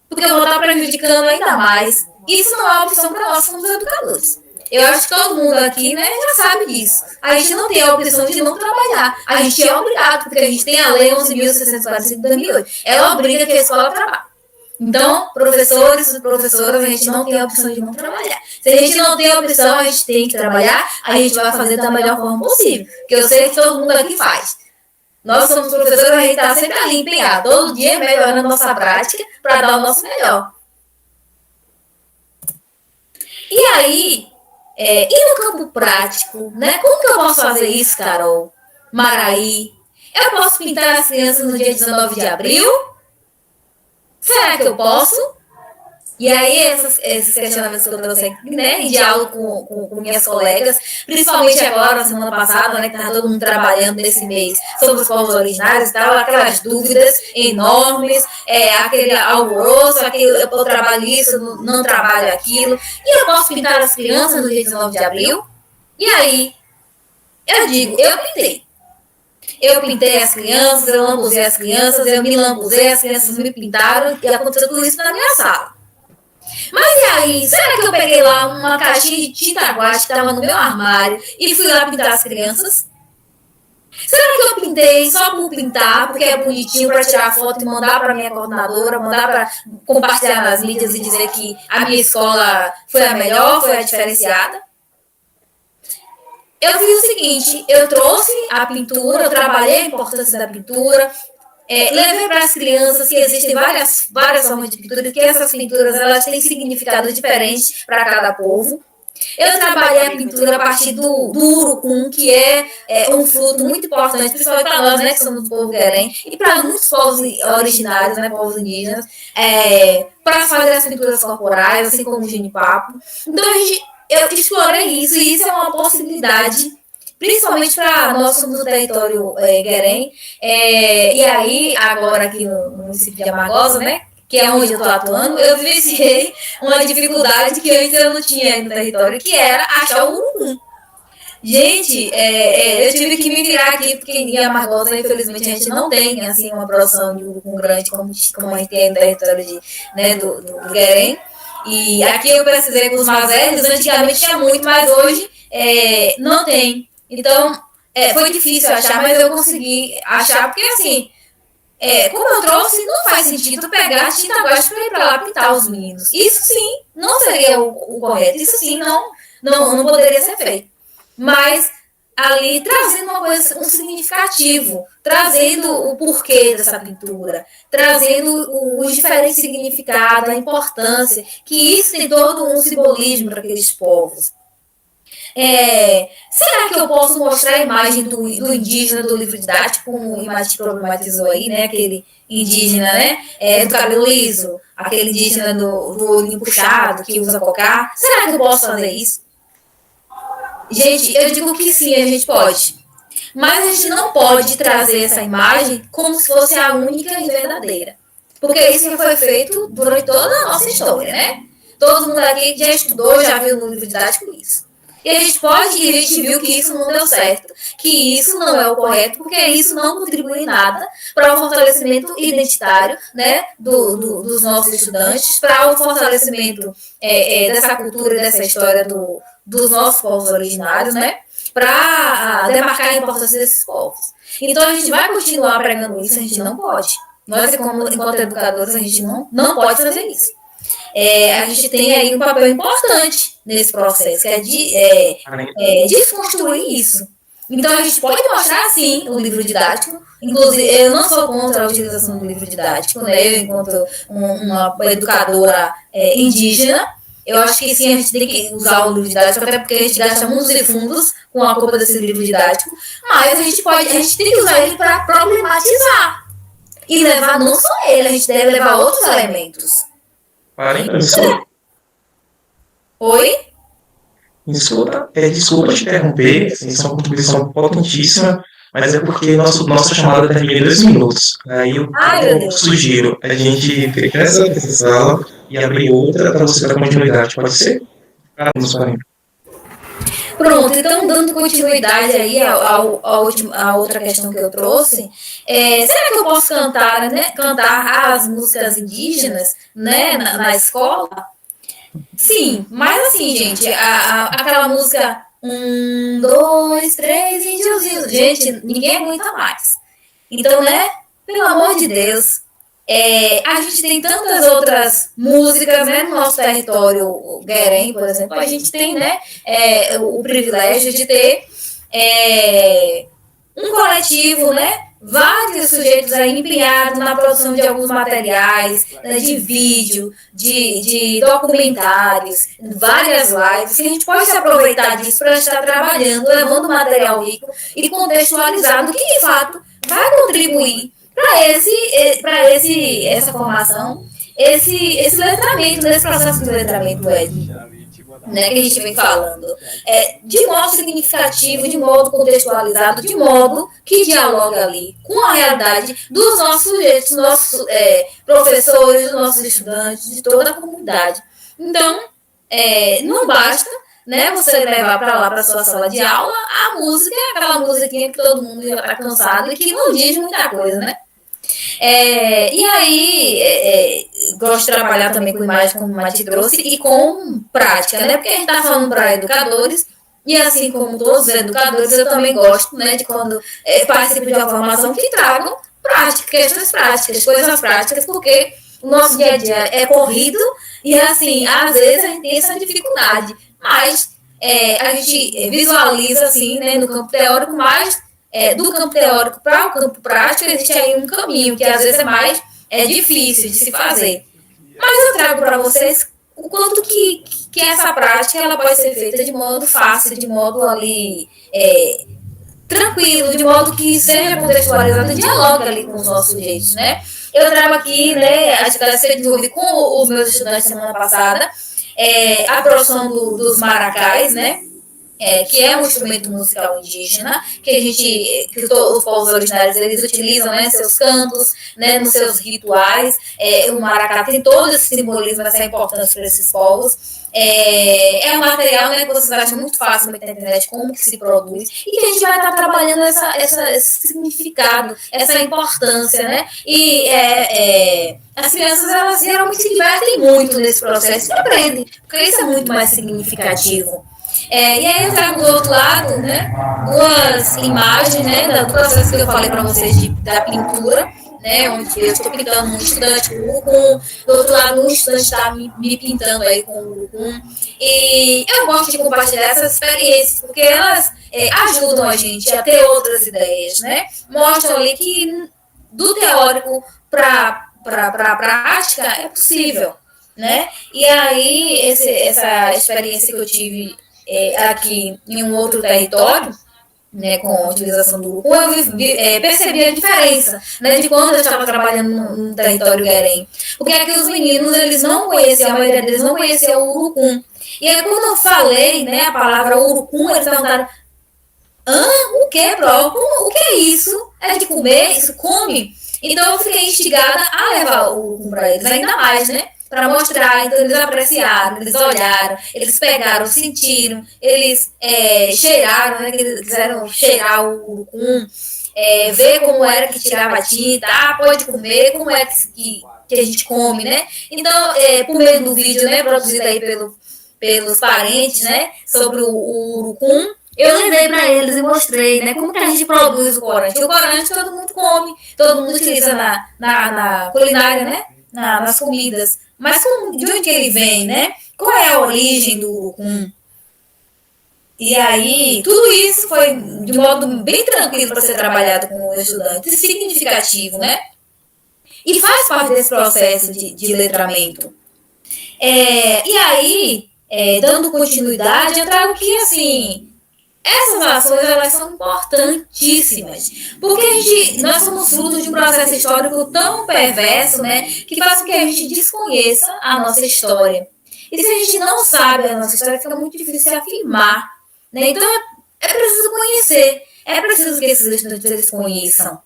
porque eu vou estar prejudicando ainda mais. Isso não é uma opção para nós, somos educadores. Eu acho que todo mundo aqui, né, já sabe disso. A gente não tem a opção de não trabalhar. A gente é obrigado, porque a gente tem a Lei 11.645 de 2008. Ela obriga que a escola trabalhe. Então, professores e professoras, a gente não tem a opção de não trabalhar. Se a gente não tem a opção, a gente tem que trabalhar, a gente vai fazer da melhor forma possível. Porque eu sei que todo mundo aqui faz. Nós somos professores, a gente está sempre ali empenhado, todo dia melhorando a nossa prática para dar o nosso melhor. E aí, e no campo prático, né? Como que eu posso fazer isso, Carol? Maraí? Eu posso pintar as crianças no dia 19 de abril? Será que eu posso? E aí, esses questionamentos que eu trouxe aqui, né, em diálogo com minhas colegas, principalmente agora, na semana passada, né, que estava todo mundo trabalhando nesse mês sobre os povos originários e tal, aquelas dúvidas enormes, aquele alvoroço, eu trabalho isso, não trabalho aquilo, e eu posso pintar as crianças no dia 19 de abril? E aí, eu digo, eu pintei. Eu pintei as crianças, eu lambuzei as crianças, eu me lambuzei, as crianças me pintaram, e aconteceu tudo isso na minha sala. Mas e aí, será que eu peguei lá uma caixinha de tinta guache que estava no meu armário e fui lá pintar as crianças? Será que eu pintei só por pintar, porque é bonitinho, para tirar foto e mandar para minha coordenadora, mandar para compartilhar nas mídias e dizer que a minha escola foi a melhor, foi a diferenciada? Eu fiz o seguinte, eu trouxe a pintura, eu trabalhei a importância da pintura, levei para as crianças que existem várias formas de pintura, que essas pinturas elas têm significados diferentes para cada povo. Eu trabalhei a pintura a partir do urucum, que é um fruto muito importante, principalmente para nós, né, que somos do povo guerém, e para muitos povos originários, né, povos indígenas, para fazer as pinturas corporais, assim como o genipapo. Então, eu explorei isso, e isso é uma possibilidade, principalmente para nós somos do território Guerém, e aí, agora aqui no município de Amargosa, né, que é onde eu estou atuando, eu vivenciei uma dificuldade que antes eu não tinha no território, que era achar o urucum. Gente, eu tive que me virar aqui, porque em Amargosa, infelizmente, a gente não tem assim, uma produção de urucum grande como a gente tem no território do Guerém. E aqui eu precisei com os mais velhos, antigamente tinha muito, mas hoje não tem. Então, foi difícil achar, mas eu consegui achar, porque assim, como eu trouxe, não faz sentido pegar tinta guache para ir para lá pintar os meninos. Isso sim, não seria o correto. Isso sim, não poderia ser feito. Mas ali trazendo uma coisa, um significativo, trazendo o porquê dessa pintura, trazendo os diferentes significados, a importância, que isso tem todo um simbolismo para aqueles povos. Será que eu posso mostrar a imagem do indígena do livro didático, como o Imati problematizou aí, né? Aquele indígena, né? Do cabelo liso, aquele indígena do olhinho puxado, que usa cocá. Será que eu posso fazer isso? Gente, eu digo que sim, a gente pode. Mas a gente não pode trazer essa imagem como se fosse a única e verdadeira. Porque isso já foi feito durante toda a nossa história, né? Todo mundo aqui já estudou, já viu no livro didático isso. E a gente viu que isso não deu certo, que isso não é o correto, porque isso não contribui em nada para o fortalecimento identitário, né, dos nossos estudantes, para o fortalecimento dessa cultura e dessa história dos nossos povos originários, né, para demarcar a importância desses povos. Então a gente vai continuar pregando isso, a gente não pode. Nós, enquanto educadores, a gente não pode fazer isso. A gente tem aí um papel importante nesse processo, que é desconstruir isso. Então, a gente pode mostrar, sim, o livro didático. Inclusive, eu não sou contra a utilização do livro didático, né? Eu, enquanto uma educadora indígena, eu acho que sim, a gente tem que usar o livro didático, até porque a gente gasta mundos e fundos com a culpa desse livro didático, mas a gente tem que usar ele para problematizar. E levar não só ele, a gente deve levar outros elementos. Oi? Desculpa te interromper, assim, isso é uma contribuição potentíssima, mas é porque nossa chamada termina em 2 minutos. Aí eu sugiro a gente fechar essa sala e abrir outra para você dar continuidade, pode ser? Pronto, então dando continuidade aí à outra questão que eu trouxe, será que eu posso cantar as músicas indígenas, né, na escola? Sim, mas assim, gente, aquela música 1, 2, 3, índiozinhos, gente, ninguém aguenta mais. Então, né, pelo amor de Deus, a gente tem tantas outras músicas, né, no nosso território Guerém, por exemplo, a gente tem, né, o privilégio de ter um coletivo, né, vários sujeitos aí empenhados na produção de alguns materiais, né, de vídeo, de documentários, várias lives, que a gente pode se aproveitar disso para estar trabalhando, levando material rico e contextualizado que, de fato, vai contribuir para essa formação, esse letramento, nesse processo de letramento né, que a gente vem falando, de modo significativo, de modo contextualizado, de modo que dialoga ali com a realidade dos nossos sujeitos, dos nossos professores, dos nossos estudantes, de toda a comunidade. Então, não basta, né, você levar para lá, para sua sala de aula, a música, aquela musiquinha que todo mundo já está cansado e que não diz muita coisa, né? E aí, gosto de trabalhar também com imagem, como o Mati trouxe, e com prática, né? Porque a gente está falando para educadores, e assim como todos os educadores, eu também gosto, né, de quando participo de uma formação que tragam questões práticas, coisas práticas, porque o nosso dia a dia é corrido, e assim, às vezes a gente tem essa dificuldade, mas a gente visualiza, assim, né, no campo teórico, mas do campo teórico para o campo prático, existe aí um caminho que às vezes é mais difícil de se fazer. Mas eu trago para vocês o quanto que essa prática ela pode ser feita de modo fácil, de modo ali tranquilo, de modo que seja contextualizado e dialoga ali com os nossos sujeitos, né? Eu trago aqui, né, a atividade que eu desenvolvi com os meus estudantes semana passada, a produção dos maracás, né? Que é um instrumento musical indígena, que os povos originários eles utilizam, né, seus cantos, né, nos seus rituais. O maracá tem todo esse simbolismo, essa importância para esses povos. Um material, né, que vocês acham muito fácil na internet como que se produz, e que a gente vai estar trabalhando esse significado, essa importância, né? E as crianças, elas geralmente se divertem muito nesse processo e aprendem, porque isso é muito mais significativo. E aí eu trago do outro lado, né, duas imagens, né, do processo que eu falei para vocês da pintura, né, onde eu estou pintando um estudante com o urucum, do outro lado um estudante está me pintando aí com o urucum. E eu gosto de compartilhar essas experiências, porque elas ajudam a gente a ter outras ideias, né, mostram ali que do teórico para a prática é possível, né, e aí essa experiência que eu tive aqui em um outro território, né, com a utilização do urucum, eu percebi a diferença, né, de quando eu estava trabalhando no território guerém. Porque aqui os meninos, eles não conheciam, a maioria deles não conhecia o urucum. E aí quando eu falei, né, a palavra urucum, eles perguntaram: o que, pró? O que é isso? É de comer? Isso come? Então eu fiquei instigada a levar o urucum para eles, ainda mais, né? Para mostrar. Então eles apreciaram, eles olharam, eles pegaram, sentiram, eles cheiraram, né, eles quiseram cheirar o urucum, ver como era que tirava a tinta, pode comer, como é que a gente come, né? Então, por meio do vídeo, né, produzido aí pelos parentes, né, sobre o urucum, eu levei para eles e mostrei, né, como que a gente produz o corante. O corante todo mundo come, todo mundo utiliza na culinária, né, nas comidas. Mas de onde que ele vem, né? Qual é a origem do urucum? E aí, tudo isso foi de modo bem tranquilo para ser trabalhado com o estudante, significativo, né? E faz parte desse processo de letramento. E aí, dando continuidade, eu trago que, assim, essas ações, elas são importantíssimas, porque nós somos frutos de um processo histórico tão perverso, né, que faz com que a gente desconheça a nossa história. E se a gente não sabe a nossa história, fica muito difícil se afirmar, né? Então é preciso conhecer, é preciso que esses estudantes eles conheçam.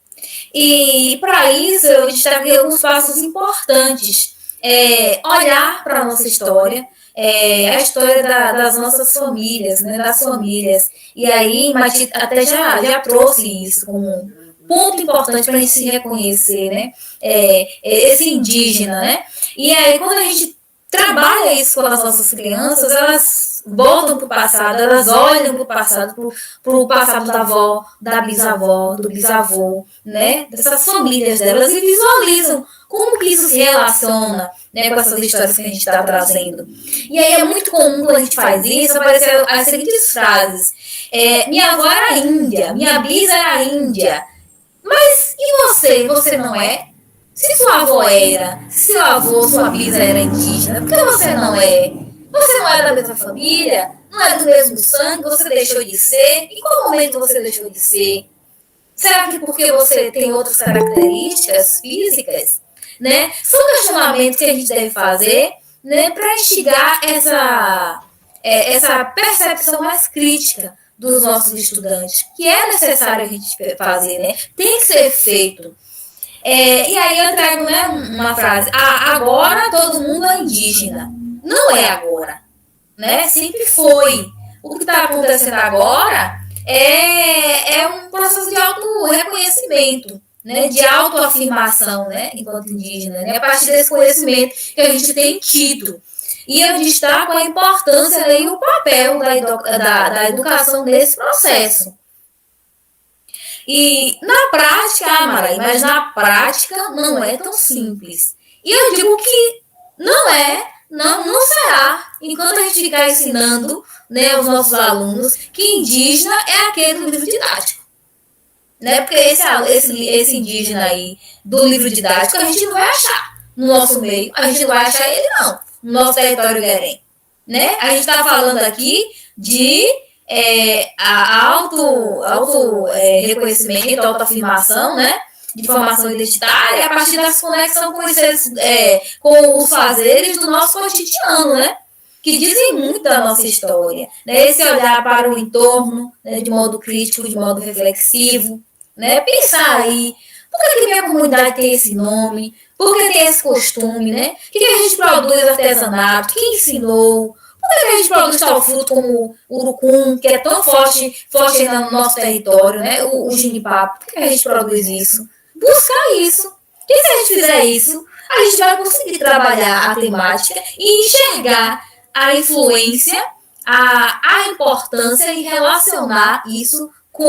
E para isso eu destaquei alguns passos importantes. Olhar para a nossa história, a história das nossas famílias, né, das famílias. E aí, Mati até já trouxe isso como um ponto importante para a gente se reconhecer, né? Esse indígena, né? E aí, quando a gente trabalha isso com as nossas crianças, elas voltam para o passado, elas olham para o passado, para o passado da avó, da bisavó, do bisavô, né? Dessas famílias delas, e visualizam como que isso se relaciona, né, com essas histórias que a gente está trazendo. E aí é muito comum quando a gente faz isso, aparecer as seguintes frases: minha avó era índia, minha bisa era índia. Mas e você? Você não é? Se sua avó era, se seu avô, sua bisa era indígena, por que você não é? Você não é da mesma família? Não é do mesmo sangue? Você deixou de ser? Em qual momento você deixou de ser? Será que porque você tem outras características físicas? Né? São questionamentos que a gente deve fazer, né, para instigar essa percepção mais crítica dos nossos estudantes, que é necessário a gente fazer, né? Tem que ser feito. E aí eu trago, né, uma frase: agora todo mundo é indígena. Não é agora, né? Sempre foi. O que está acontecendo agora é um processo de auto-reconhecimento, né, de autoafirmação, né, enquanto indígena, né, a partir desse conhecimento que a gente tem tido. E eu destaco a importância, né, e o papel da educação nesse processo. E na prática, Mara, mas na prática não é tão simples. E eu digo que não será, enquanto a gente ficar ensinando, né, aos nossos alunos que indígena é aquele do livro didático. Né? Porque esse indígena aí do livro didático a gente não vai achar no nosso meio, a gente não vai achar ele não, no nosso território guerém. Né? A gente está falando aqui de reconhecimento, autoafirmação, né? De formação identitária, a partir da conexão com os fazeres do nosso cotidiano, né? que dizem muito da nossa história. Né? Esse olhar para o entorno, né, de modo crítico, de modo reflexivo, né? Pensar aí, por que minha comunidade tem esse nome? Por que tem esse costume? Né? Por que a gente produz artesanato? Quem ensinou? Por que a gente produz tal fruto como o urucum, que é tão forte no nosso território, né? O ginipapo? Por que a gente produz isso? Buscar isso. E se a gente fizer isso, a gente vai conseguir trabalhar a temática e enxergar a influência, a importância em relacionar isso com,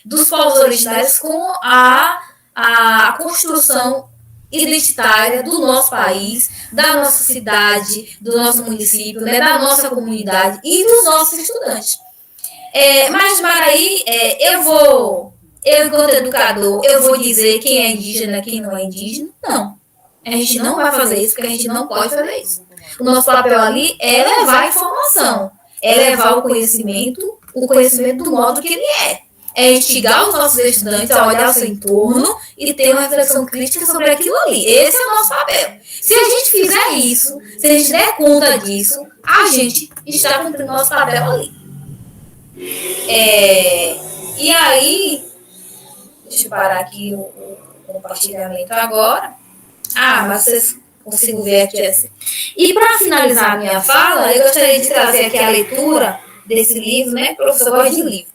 dos povos originários com a construção identitária do nosso país, da nossa cidade, do nosso município, né, da nossa comunidade e dos nossos estudantes. Mas, Maraí, eu, enquanto educador, eu vou dizer quem é indígena, quem não é indígena? Não. A gente não vai fazer isso, porque a gente não pode fazer isso. O nosso papel ali é levar a informação, é levar o conhecimento do modo que ele é instigar os nossos estudantes a olhar o seu entorno e ter uma reflexão crítica sobre aquilo ali. Esse é o nosso papel. Se a gente fizer isso, se a gente der conta disso, a gente está cumprindo o nosso papel ali. E aí, deixa eu parar aqui o compartilhamento agora. Mas vocês consigam ver aqui assim. E para finalizar a minha fala, eu gostaria de trazer aqui a leitura desse livro, né? Professor gosta de livro.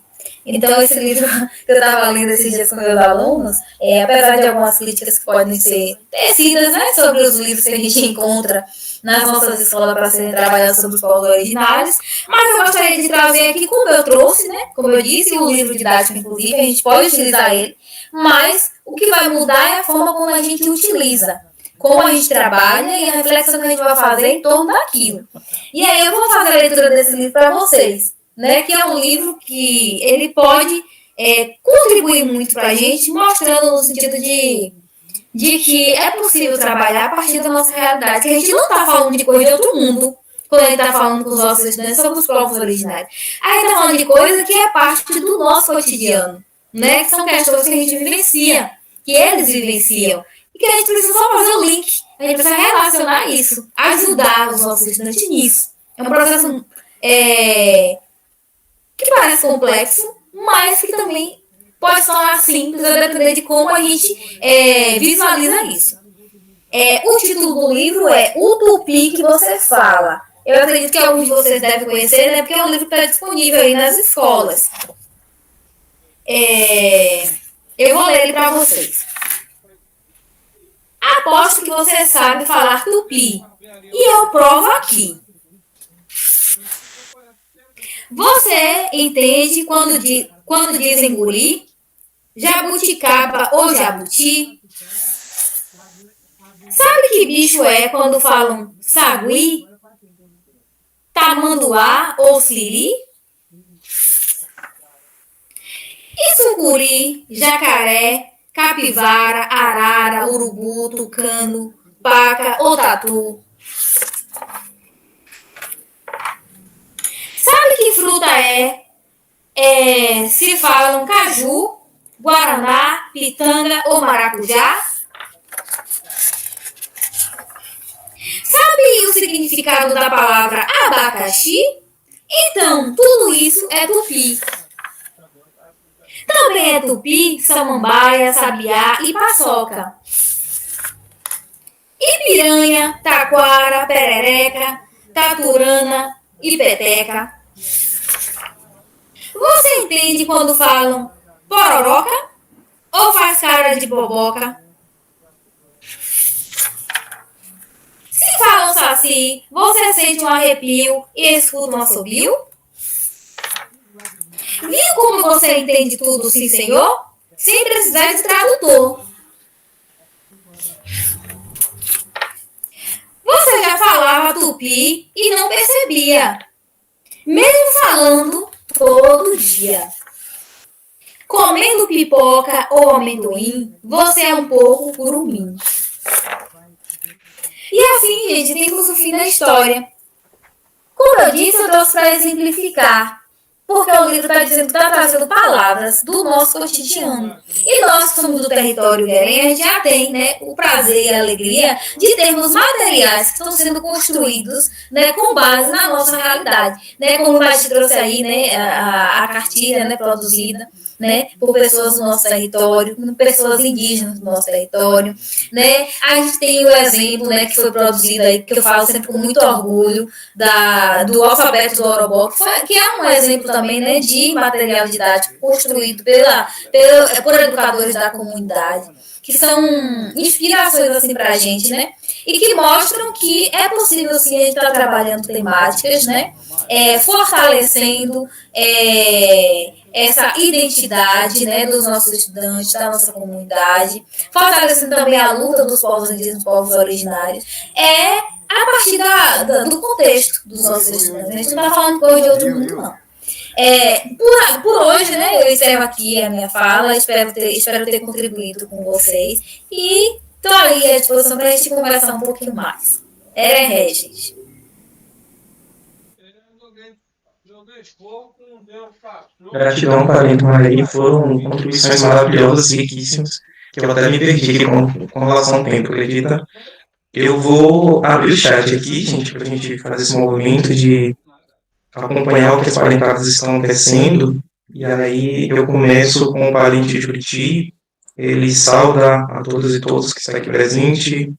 Então, esse livro que eu estava lendo esses dias com meus alunos, apesar de algumas críticas que podem ser tecidas, né, sobre os livros que a gente encontra nas nossas escolas para serem trabalhados sobre os povos originários, mas eu gostaria de trazer aqui, como eu trouxe, né, como eu disse, o livro didático, inclusive, a gente pode utilizar ele, mas o que vai mudar é a forma como a gente utiliza, como a gente trabalha e a reflexão que a gente vai fazer em torno daquilo. E aí eu vou fazer a leitura desse livro para vocês. Né, que é um livro que ele pode contribuir muito para a gente, mostrando no sentido de que é possível trabalhar a partir da nossa realidade, que a gente não está falando de coisa de outro mundo, quando a gente está falando com os nossos estudantes sobre os povos originários. A gente está falando de coisa que é parte do nosso cotidiano, né, que são questões que a gente vivencia, que eles vivenciam, e que a gente precisa só fazer o link, a gente precisa relacionar isso, ajudar os nossos estudantes nisso. É um processo que parece complexo, mas que também pode sonar simples, a depender de como a gente visualiza isso. O título do livro é O Tupi que Você Fala. Eu acredito que alguns de vocês devem conhecer, né, porque é um livro que está disponível aí nas escolas. Eu vou ler ele para vocês. Aposto que você sabe falar tupi, e eu provo aqui. Você entende quando dizem guri, jabuticaba ou jabuti? Sabe que bicho é quando falam sagui, tamanduá ou siri? E sucuri, jacaré, capivara, arara, urubu, tucano, paca ou tatu? Sabe que fruta se falam caju, guaraná, pitanga ou maracujá? Sabe o significado da palavra abacaxi? Então, tudo isso é tupi. Também é tupi, samambaia, sabiá e paçoca. E piranha, taquara, perereca, taturana e peteca. Você entende quando falam pororoca ou faz cara de boboca? Se falam saci, você sente um arrepio e escuta um assobio? Viu como você entende tudo, sim senhor? Sem precisar de tradutor. Você já falava tupi e não percebia, mesmo falando todo dia. Comendo pipoca ou amendoim, você é um pouco curumim. E assim, gente, temos o fim da história. Como eu disse, eu trouxe para exemplificar porque o livro está dizendo que está trazendo palavras do nosso cotidiano. E nós, que somos do território guerreiro, a gente já tem, né, o prazer e a alegria de termos materiais que estão sendo construídos, né, com base na nossa realidade. Né, como o Mati trouxe aí, né, a cartilha, né, produzida, né, por pessoas do nosso território, pessoas indígenas do nosso território, né. A gente tem o exemplo, né, que foi produzido aí, que eu falo sempre com muito orgulho, do alfabeto do Orobó, que é um exemplo também, né, de material didático construído por educadores da comunidade, que são inspirações assim para a gente, né, e que mostram que é possível sim a gente estar trabalhando temáticas, né, fortalecendo essa identidade, né, dos nossos estudantes, da nossa comunidade, fortalecendo também a luta dos povos indígenas, dos povos originários, a partir do contexto dos nossos estudantes. A gente não está falando coisa de outro mundo, não. Por hoje, né, eu encerro aqui a minha fala, espero ter contribuído com vocês e estou ali à disposição para a gente conversar um pouquinho mais. Regis. Gratidão, Parento Maria, foram contribuições maravilhosas e riquíssimas, que eu até me perdi com relação ao tempo, acredita? Eu vou abrir o chat aqui, gente, para a gente fazer esse movimento de acompanhar o que as parentadas estão tecendo, e aí eu começo com o parente de Juriti, ele sauda a todas e todos que estão aqui presentes,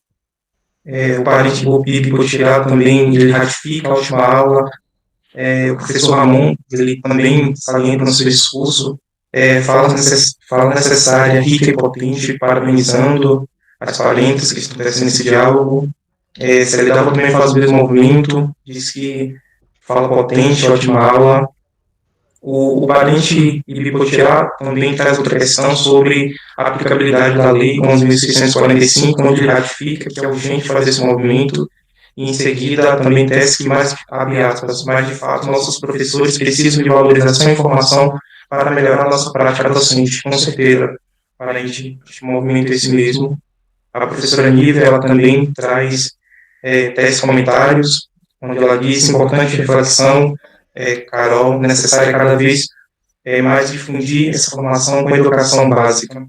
o parente Bopipe Potirá também, ele ratifica a última aula, o professor Ramon, ele também salienta no seu discurso, fala necessária, rica e potente, parabenizando as parentas que estão tecendo esse diálogo. Celidava também faz o mesmo movimento, diz que fala potente, ótima aula. O parente Ibipotirá também traz outra questão sobre a aplicabilidade da lei 11.645, onde ele ratifica que é urgente fazer esse movimento, e em seguida também tece que mais, abre aspas, mas de fato nossos professores precisam de valorização e informação para melhorar a nossa prática docente, com certeza, parente, este movimento é esse mesmo. A professora Nívia, ela também traz tece comentários, onde ela diz, importante reflexão, Carol, necessária cada vez mais difundir essa formação com a educação básica.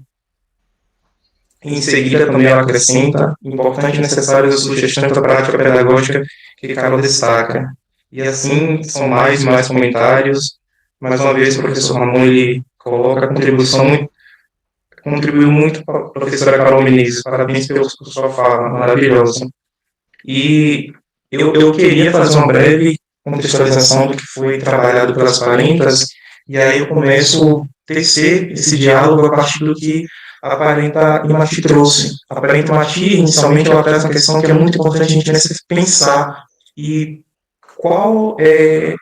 Em seguida, também ela acrescenta, importante e necessária a sugestão da prática pedagógica que Carol destaca. E assim, são mais e mais comentários. Mais uma vez, o professor Ramon, ele coloca a contribuiu muito para a professora Carol Menezes. Parabéns pela sua fala, maravilhosa. E eu queria fazer uma breve contextualização do que foi trabalhado pelas parentas, e aí eu começo a tecer esse diálogo a partir do que a parenta Imati trouxe. A parenta Imati, inicialmente, ela traz uma questão que é muito importante a gente pensar, e qual é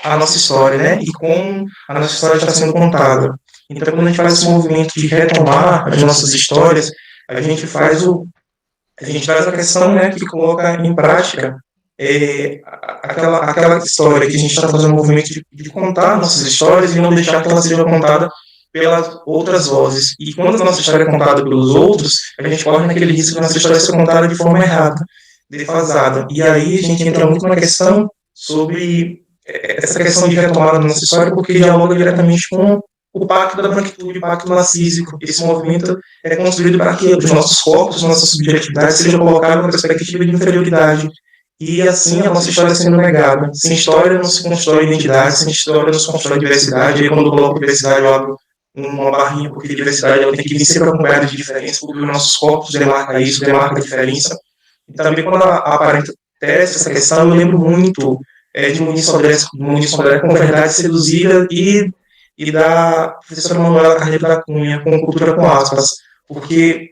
a nossa história, né, e como a nossa história está sendo contada. Então, quando a gente faz esse movimento de retomar as nossas histórias, a gente traz a questão, né, que coloca em prática aquela história que a gente está fazendo um movimento de contar nossas histórias e não deixar que ela seja contada pelas outras vozes. E quando a nossa história é contada pelos outros, a gente corre naquele risco de nossa história ser contada de forma errada, defasada. E aí a gente entra muito na questão sobre essa questão de retomada da nossa história, porque dialoga diretamente com o pacto da branquitude, o pacto narcísico. Esse movimento é construído para que os nossos corpos, nossas subjetividades sejam colocados na perspectiva de inferioridade. E assim a nossa história sendo negada. Sem história não se constrói identidade, sem história não se constrói diversidade. Aí quando eu coloco diversidade, eu abro uma barrinha, porque diversidade ela tem que vir sempre acompanhada de diferença, porque os nossos corpos demarcam isso, demarcam a diferença. E também quando a parente tece essa questão, eu lembro muito de Muniz Sodré com Verdade Seduzida e da professora Manuela Carneiro da Cunha, com Cultura com Aspas, porque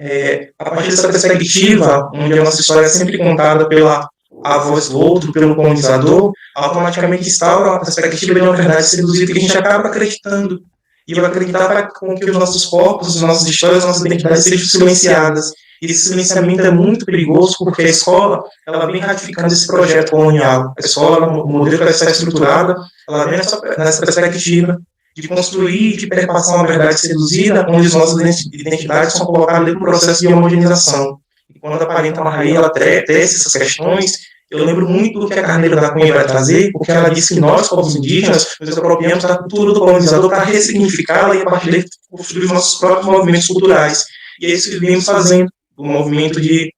a partir dessa perspectiva, onde a nossa história é sempre contada pela a voz do outro, pelo colonizador, automaticamente instaura a perspectiva de uma verdade seduzida que a gente acaba acreditando. E vai acreditar para com que os nossos corpos, as nossas histórias, as nossas identidades sejam silenciadas. E esse silenciamento é muito perigoso, porque a escola ela vem ratificando esse projeto colonial. A escola, o modelo que ela está estruturada, ela vem nessa perspectiva de construir, de perpassar uma verdade seduzida, onde as nossas identidades são colocadas no processo de homogeneização. E quando a parenta Marraí, ela tece essas questões, Eu lembro muito do que a Carneiro da Cunha vai trazer, porque ela disse que nós, povos indígenas, nos apropriamos da cultura do colonizador para ressignificá-la e, a partir daí, construir os nossos próprios movimentos culturais. E é isso que vimos fazendo, o movimento de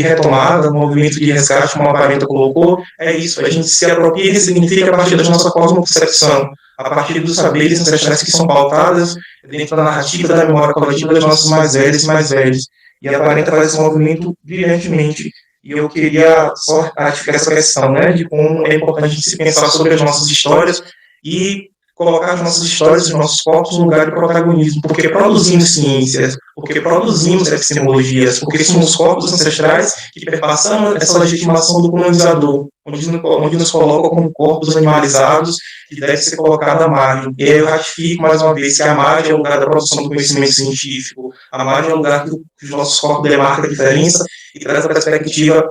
retomada, o movimento de resgate, como a Parenta colocou, é isso, a gente se apropria e ressignifica a partir da nossa cosmopercepção, a partir dos saberes ancestrais que são pautadas dentro da narrativa da memória coletiva dos nossos mais velhos e mais velhos. E a Parenta faz esse movimento brilhantemente. E eu queria só ratificar essa questão, né, de como é importante a gente se pensar sobre as nossas histórias e colocar as nossas histórias, os nossos corpos no lugar de protagonismo, porque produzimos ciências, porque produzimos epistemologias, porque somos corpos ancestrais que perpassamos essa legitimação do colonizador, onde nos coloca como corpos animalizados que deve ser colocado à margem. E aí eu ratifico mais uma vez que a margem é o lugar da produção do conhecimento científico, a margem é o lugar que os nossos corpos demarcam a diferença e traz a perspectiva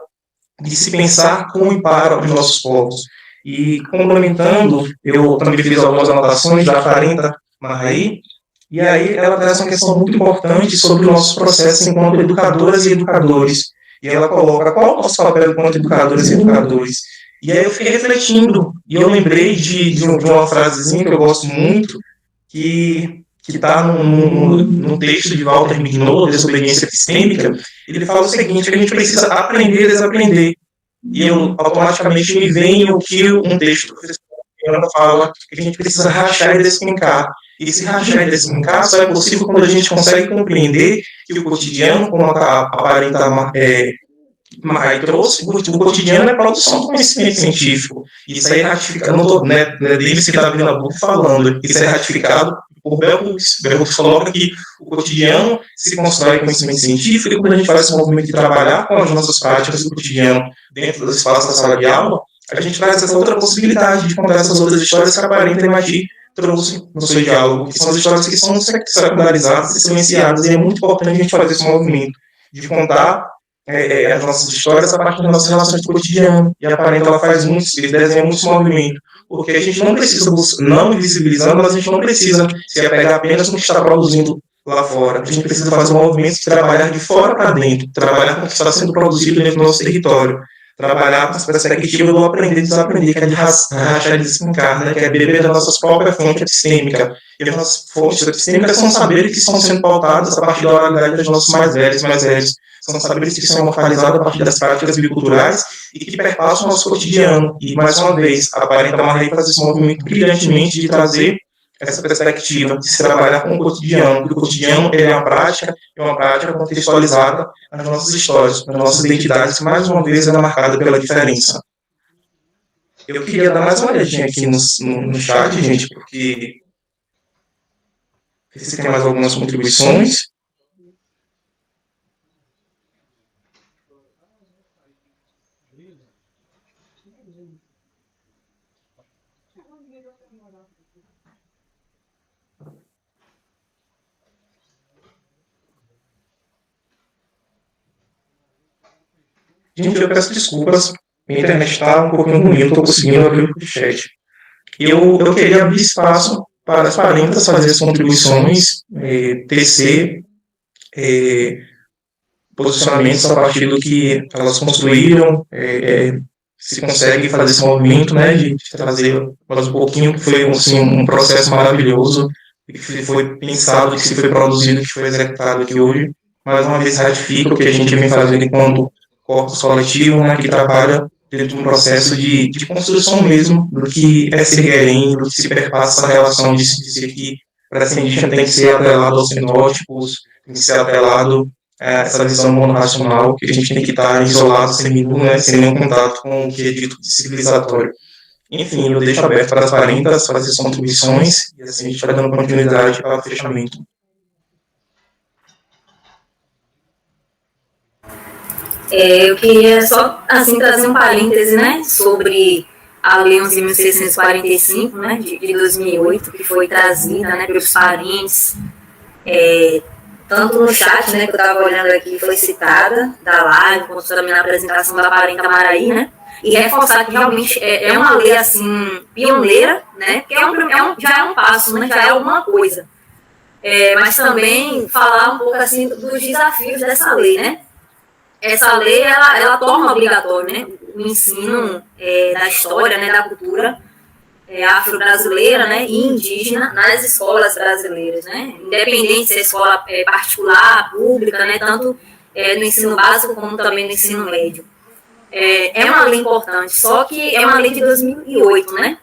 de se pensar com e para os nossos povos. E complementando, eu também fiz algumas anotações da Parenta Marraí, e aí ela traz uma questão muito importante sobre o nosso processo enquanto educadoras e educadores. E ela coloca qual é o nosso papel enquanto educadoras e educadores. E aí eu fiquei refletindo, e eu lembrei de uma frasezinha que eu gosto muito, que está no texto de Walter Mignolo, Desobediência Epistêmica. Ele fala o seguinte, que a gente precisa aprender a desaprender. E eu automaticamente me vem o que um texto do professor fala, que a gente precisa rachar e despencar. E esse rachar e despencar só é possível quando a gente consegue compreender que o cotidiano, como a Parenta Marraí trouxe, o cotidiano é produção do conhecimento científico. Isso aí é ratificado, não estou, né, Davis que está abrindo a boca falando, isso é ratificado por Bell Hooks. Bell Hooks coloca que o cotidiano se constrói conhecimento científico, e quando a gente faz esse movimento de trabalhar com as nossas práticas do cotidiano dentro do espaço da sala de aula, a gente traz essa outra possibilidade de contar essas outras histórias que a Parenta e Mati trouxe no seu diálogo, que são as histórias que são secundarizadas e silenciadas, e é muito importante a gente fazer esse movimento de contar as nossas histórias a partir das nossas relações do cotidiano. E a Parenta ela faz muito, ele desenha muito esse movimento, porque a gente não precisa, não invisibilizando, mas a gente não precisa se apegar apenas no que está produzindo lá fora. A gente precisa fazer um movimento de trabalhar de fora para dentro, trabalhar com o que está sendo produzido dentro do nosso território, trabalhar com essa perspectiva do aprender e desaprender, que é de rachar e despencar, né, que é beber das nossas próprias fontes epistêmicas. E as nossas fontes epistêmicas são saberes que estão sendo pautados a partir da oralidade dos nossos mais velhos. São saberes que são localizados a partir das práticas biculturais e que perpassam o nosso cotidiano. E, mais uma vez, a Parenta Marraí faz esse movimento brilhantemente de trazer essa perspectiva, de se trabalhar com o cotidiano, porque o cotidiano é uma prática contextualizada nas nossas histórias, nas nossas identidades, que, mais uma vez, é marcada pela diferença. Eu queria dar mais uma olhadinha aqui no chat, gente, porque se tem mais algumas contribuições. Gente, eu peço desculpas, minha internet está um pouquinho ruim, eu não estou conseguindo abrir o chat. Eu queria abrir espaço para as parentas fazer as contribuições, tecer posicionamentos a partir do que elas construíram, se consegue fazer esse movimento, né, de trazer mais um pouquinho, que foi assim, um processo maravilhoso, que foi pensado, que se foi produzido, que foi executado aqui hoje. Mais uma vez ratifico o que a gente vem fazendo enquanto corpus coletivo, né, que trabalha dentro de um processo de construção mesmo do que é ser guerém, do que se perpassa a relação de se dizer que para ser indígena tem que ser atrelado aos fenótipos, tem que ser atrelado a essa visão monorracional, que a gente tem que estar isolado, seminu, né, sem nenhum contato com o que é dito de civilizatório. Enfim, eu deixo aberto para as parentas fazer as contribuições, e assim a gente vai dando continuidade para o fechamento. Eu queria só, assim, trazer um parêntese, né, sobre a Lei 11.645, né, de 2008, que foi trazida, né, pelos parentes, tanto no chat, né, que eu estava olhando aqui, foi citada, da live, quanto também na apresentação da Parenta Marraí, né, e reforçar que realmente é uma lei, assim, pioneira, né, que já é um passo, né, já é alguma coisa. Mas também falar um pouco, assim, dos desafios dessa lei, né. Essa lei, ela torna obrigatório, né, o ensino da história, né, da cultura afro-brasileira, né, e indígena nas escolas brasileiras, né, independente se é escola particular, pública, né, tanto no ensino básico como também no ensino médio. É uma lei importante, só que é uma lei de 2008, né?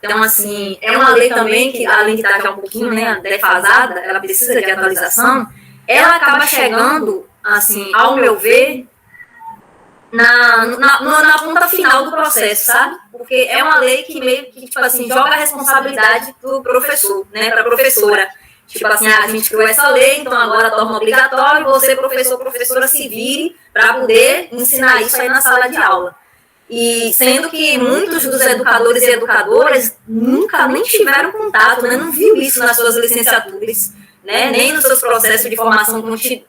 Então, assim, é uma lei também que, além de estar já um pouquinho, né, defasada, ela precisa de atualização, ela acaba chegando, assim, ao meu ver, na ponta final do processo, sabe? Porque é uma lei que meio que, tipo assim, joga a responsabilidade pro professor, né, pra professora. Tipo assim, a gente criou essa lei, então agora torna obrigatório, você, professor, professora, se vire para poder ensinar isso aí na sala de aula. E sendo que muitos dos educadores e educadoras nunca nem tiveram contato, né, não viu isso nas suas licenciaturas, né, nem nos seus processos de formação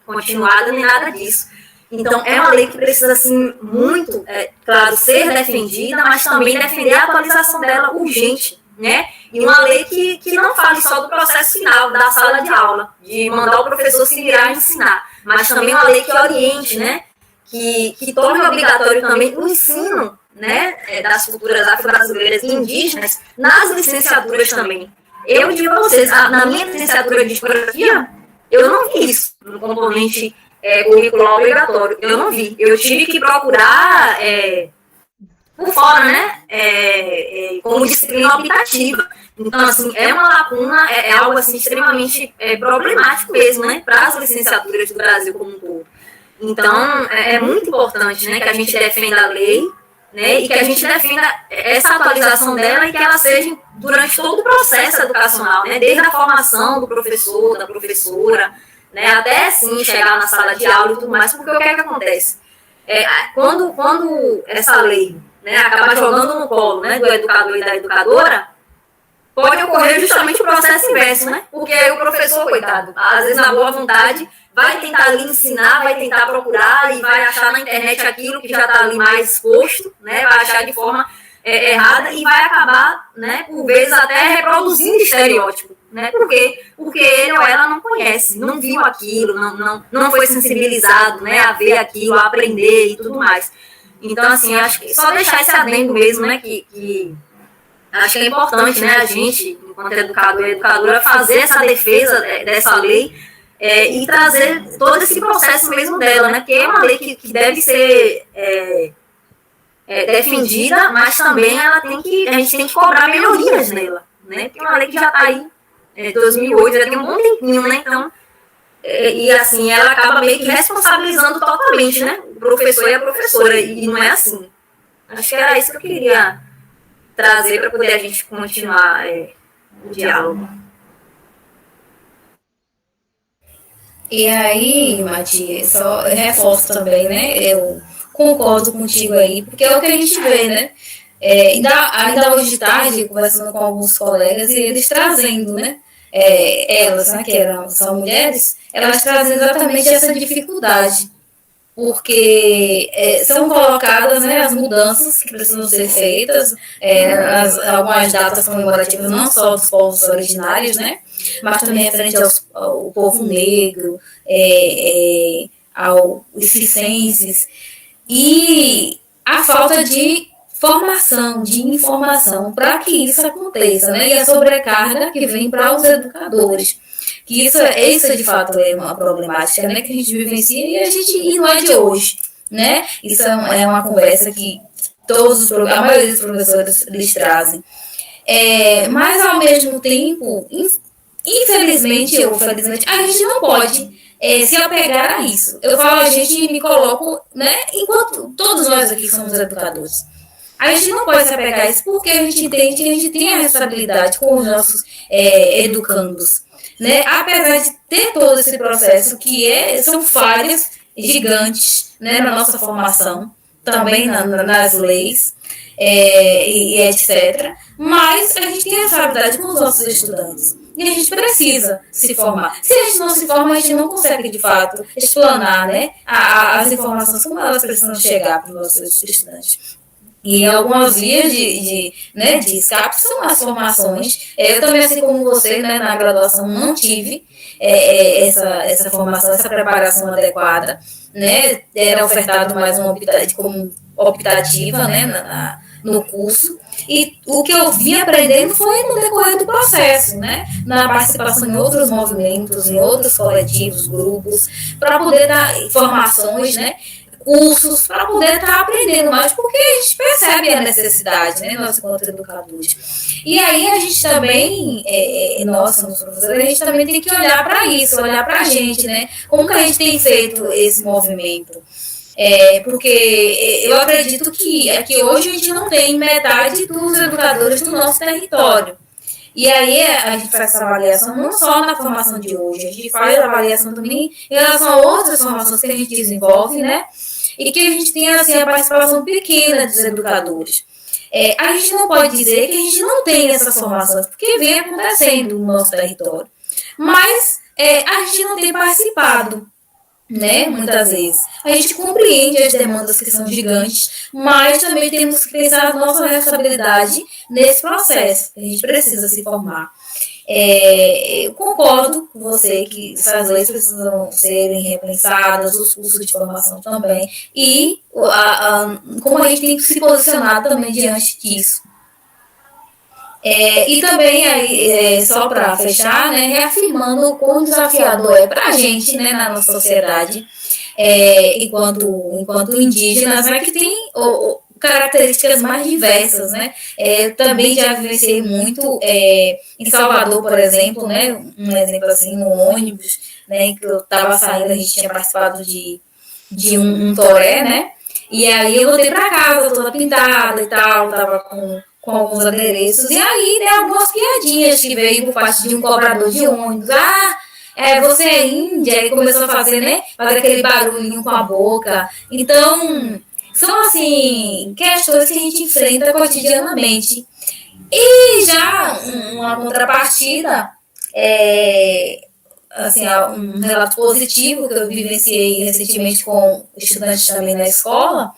continuada, nem nada disso. Então, é uma lei que precisa, assim, muito, claro, ser defendida, mas também defender a atualização dela urgente, né? E uma lei que não fale só do processo final da sala de aula, de mandar o professor se virar e ensinar, mas também uma lei que oriente, né? Que torne obrigatório também o ensino, né, das culturas afro-brasileiras e indígenas nas licenciaturas também. Eu digo a vocês, na minha licenciatura de historiografia, eu não vi isso no componente curricular obrigatório. Eu não vi. Eu tive que procurar por fora, né? Como disciplina optativa. Então, assim, é uma lacuna, é algo assim, extremamente problemático mesmo, né? Para as licenciaturas do Brasil como um todo. Então, é muito importante, né, que a gente defenda a lei, né, e que a gente defenda essa atualização dela e que ela seja durante todo o processo educacional, né, desde a formação do professor, da professora, né, até, sim, chegar na sala de aula e tudo mais, porque o que é que acontece? Quando essa lei, né, acaba jogando no colo, né, do educador e da educadora, pode ocorrer justamente o processo inverso, né? Porque o professor, coitado, às vezes na boa vontade, vai tentar ali ensinar, vai tentar procurar e vai achar na internet aquilo que já está ali mais exposto, né? Vai achar de forma errada e vai acabar, né, por vezes até reproduzindo estereótipo, né? Porque ele ou ela não conhece, não viu aquilo, não foi sensibilizado, né, a ver aquilo, a aprender e tudo mais. Então, assim, acho que só deixar esse adendo mesmo, né, que acho que é importante, né, a gente, enquanto educador e educadora, fazer essa defesa dessa lei e trazer todo esse processo mesmo dela, né, que é uma lei que deve ser defendida, mas também a gente tem que cobrar melhorias nela, né, porque é uma lei que já está aí, 2008, já tem um bom tempinho, né, então, e assim, ela acaba meio que responsabilizando totalmente, né, o professor e a professora, e não é assim. Acho que era isso que eu queria trazer para poder a gente continuar o diálogo. E aí, Matias, só reforço também, né? Eu concordo contigo aí, porque é o que a gente vê, né? Ainda hoje de tarde, conversando com alguns colegas, e eles trazendo, né? Elas, né, que são mulheres, elas trazem exatamente essa dificuldade, porque são colocadas, né, as mudanças que precisam ser feitas, algumas datas comemorativas não só dos povos originários, né, mas também referente ao povo negro, aos circenses, e a falta de formação, de informação para que isso aconteça, né, e a sobrecarga que vem para os educadores. Que isso de fato é uma problemática, né, que a gente vivencia e não é de hoje, né? Isso é uma conversa que a maioria dos professores lhes trazem. Mas ao mesmo tempo, infelizmente ou felizmente, a gente não pode se apegar a isso. Eu falo a gente e me coloco, né, enquanto todos nós aqui somos educadores. A gente não pode se apegar a isso porque a gente entende que a gente tem a responsabilidade com os nossos educandos, né? Apesar de ter todo esse processo que são falhas gigantes, né, na nossa formação, também nas leis e etc. Mas a gente tem a responsabilidade com os nossos estudantes. E a gente precisa se formar. Se a gente não se forma, a gente não consegue, de fato, explanar, né, as informações como elas precisam chegar para os nossos estudantes. E algumas vias né, de escape são as formações. Eu também, assim como você, né, na graduação, não tive essa formação, essa preparação adequada. Né, era ofertado mais uma como optativa, né, no curso. E o que eu vim aprendendo foi no decorrer do processo, né, na participação em outros movimentos, em outros coletivos, grupos, para poder dar informações, né, cursos, para poder estar aprendendo mais, porque a gente percebe a necessidade, né, nós enquanto educadores. E aí a gente também, nós somos professores, a gente também tem que olhar para isso, olhar para a gente, né, como que a gente tem feito esse movimento. Porque eu acredito que aqui hoje a gente não tem metade dos educadores do nosso território. E aí a gente faz essa avaliação não só na formação de hoje, a gente faz a avaliação também em relação a outras formações que a gente desenvolve, né? E que a gente tem assim, a participação pequena dos educadores. A gente não pode dizer que a gente não tem essas formações, porque vem acontecendo no nosso território. Mas a gente não tem participado, né, muitas vezes. A gente compreende as demandas que são gigantes, mas também temos que pensar na nossa responsabilidade nesse processo. A gente precisa se formar. Eu concordo com você que essas leis precisam serem repensadas, os cursos de formação também, e como a gente tem que se posicionar também diante disso. E também, aí, só para fechar, né, reafirmando o quão desafiador é para a gente, né, na nossa sociedade, enquanto indígenas, né, que tem características mais diversas, né? Também já vivenciei muito em Salvador, por exemplo, né? Um exemplo assim, no ônibus, né? Que eu estava saindo, a gente tinha participado de um toré, né? E aí eu voltei para casa toda pintada e tal, tava com alguns adereços, e aí tem algumas piadinhas que veio por parte de um cobrador de ônibus. Você é índia, e começou a fazer, né? Fazer aquele barulhinho com a boca. Então, são, assim, questões que a gente enfrenta cotidianamente. E já uma contrapartida, assim, um relato positivo que eu vivenciei recentemente com estudantes também na escola,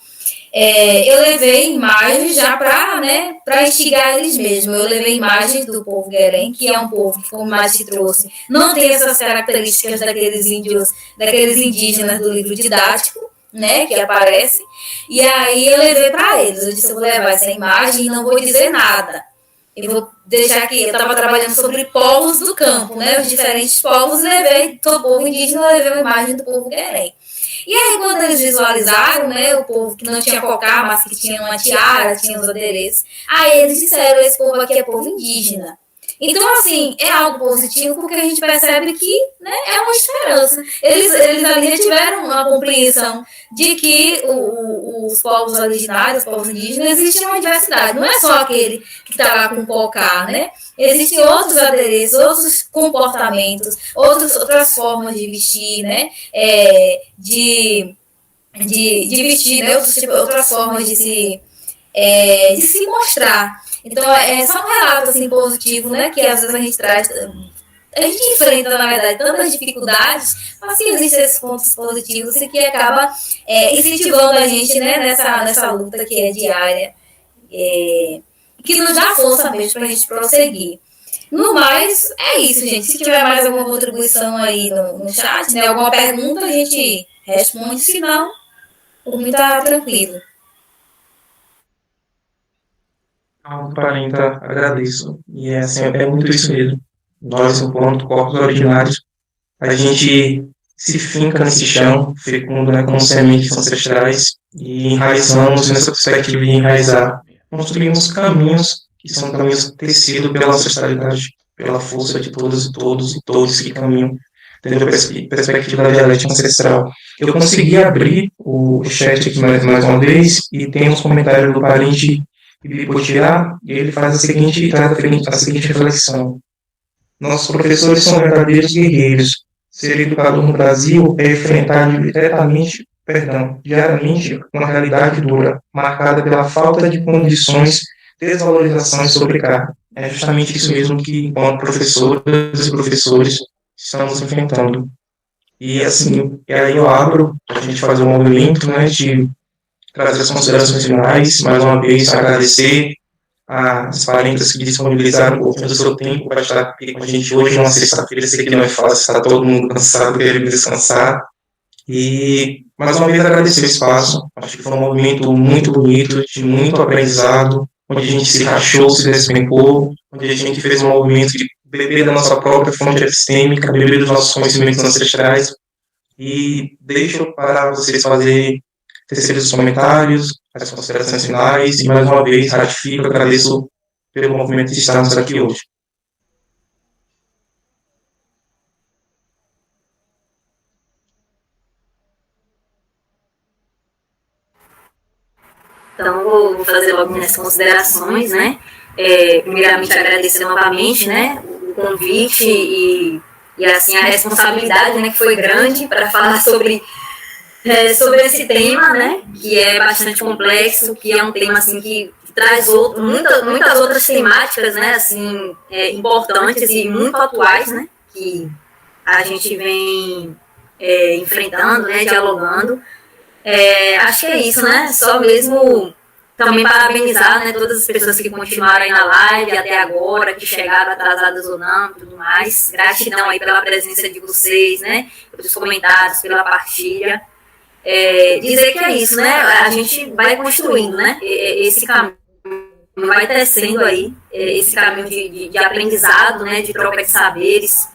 eu levei imagens já para instigar eles mesmos. Eu levei imagens do povo Guerém, que é um povo que, como mais te trouxe, não tem essas características daqueles indígenas do livro didático, né, que aparece. E aí eu levei para eles. Eu disse, eu vou levar essa imagem e não vou dizer nada. Eu vou deixar aqui, eu estava trabalhando sobre povos do campo, né, os diferentes povos, levei todo o povo indígena, levei uma imagem do povo Guerém. E aí, quando eles visualizaram, né, o povo que não tinha cocá, mas que tinha uma tiara, tinha os adereços, aí eles disseram, esse povo aqui é povo indígena. Então, assim, é algo positivo porque a gente percebe que, né, é uma esperança. Eles ali já tiveram uma compreensão de que os povos originários, os povos indígenas, existe uma diversidade. Não é só aquele que está lá com cocá, né? Existem outros adereços, outros comportamentos, outras formas de vestir, né? De vestir, né? Outras formas de se mostrar. Então, é só um relato assim, positivo, né? Que às vezes a gente traz. A gente enfrenta, na verdade, tantas dificuldades, mas sim existem esses pontos positivos e que acaba incentivando a gente, né, nessa luta que é diária, que nos dá força mesmo para a gente prosseguir. No mais, é isso, gente. Se tiver mais alguma contribuição aí no chat, né, alguma pergunta, a gente responde, se não, por mim tá tranquilo. Parenta, agradeço. E assim, é muito isso mesmo. Nós, enquanto corpos originários, a gente se finca nesse chão fecundo, né, com sementes ancestrais e enraizamos nessa perspectiva de enraizar. Construímos caminhos que são caminhos tecidos pela ancestralidade, pela força de todas e todos que caminham dentro da perspectiva da dialética ancestral. Eu consegui abrir o chat aqui mais uma vez e tem uns comentários do parente Ibipotiá, e ele faz a seguinte reflexão. Nossos professores são verdadeiros guerreiros. Ser educador no Brasil é enfrentar diariamente uma realidade dura, marcada pela falta de condições, desvalorização e sobrecarga. É justamente isso mesmo que, enquanto professoras e professores, estamos enfrentando. E assim, aí eu abro, a gente faz um movimento, né, de trazer as considerações finais, mais uma vez agradecer as parentes que disponibilizaram um pouquinho do seu tempo para estar aqui com a gente hoje, numa sexta-feira. Sei que não é fácil, está todo mundo cansado, querendo descansar. E, mais uma vez, agradecer o espaço. Acho que foi um movimento muito bonito, de muito aprendizado, onde a gente se rachou, se despencou, onde a gente fez um movimento de beber da nossa própria fonte epistêmica, beber dos nossos conhecimentos ancestrais. E deixo para vocês fazerem terceiros comentários, as considerações finais, e mais uma vez ratifico e agradeço pelo movimento de estarmos aqui hoje. Então, vou fazer logo minhas considerações, né? Primeiramente, agradecer novamente, né, o convite e assim, a responsabilidade, né, que foi grande para falar sobre esse tema, né, que é bastante complexo, que é um tema, assim, que traz muitas outras temáticas, né, assim, importantes e muito atuais, né, que a gente vem enfrentando, né, dialogando. Acho que é isso, né? Só mesmo também parabenizar, né, todas as pessoas que continuaram aí na live até agora, que chegaram atrasadas ou não, tudo mais. Gratidão aí pela presença de vocês, né? Pelos comentários, pela partilha. Dizer que é isso, né? A gente vai construindo, né? Esse caminho, vai tecendo aí esse caminho de aprendizado, né? De troca de saberes,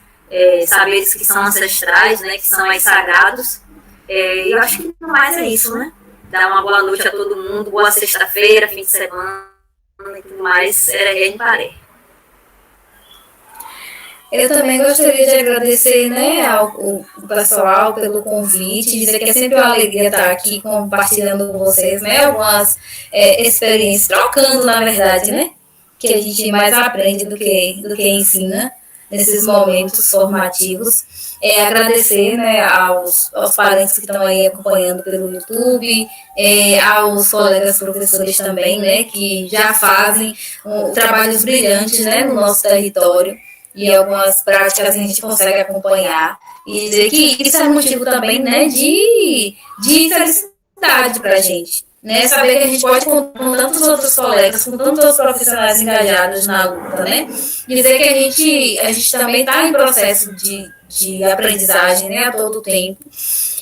saberes que são ancestrais, né? Que são aí sagrados. Eu acho que no mais é isso, né? Dar uma boa noite a todo mundo, boa sexta-feira, fim de semana e tudo mais. Eu também gostaria de agradecer, né, ao pessoal pelo convite, dizer que é sempre uma alegria estar aqui compartilhando com vocês, né, algumas experiências, trocando, na verdade, né, que a gente mais aprende do que ensina nesses momentos formativos. Agradecer, né, aos parentes que estão aí acompanhando pelo YouTube, aos colegas professores também, né, que já fazem trabalhos brilhantes, né, no nosso território, e algumas práticas a gente consegue acompanhar. E dizer que isso é motivo também, né, de felicidade para a gente. Né, saber que a gente pode contar com tantos outros colegas, com tantos outros profissionais engajados na luta, né? Dizer que a gente também está em processo de aprendizagem, né, a todo tempo,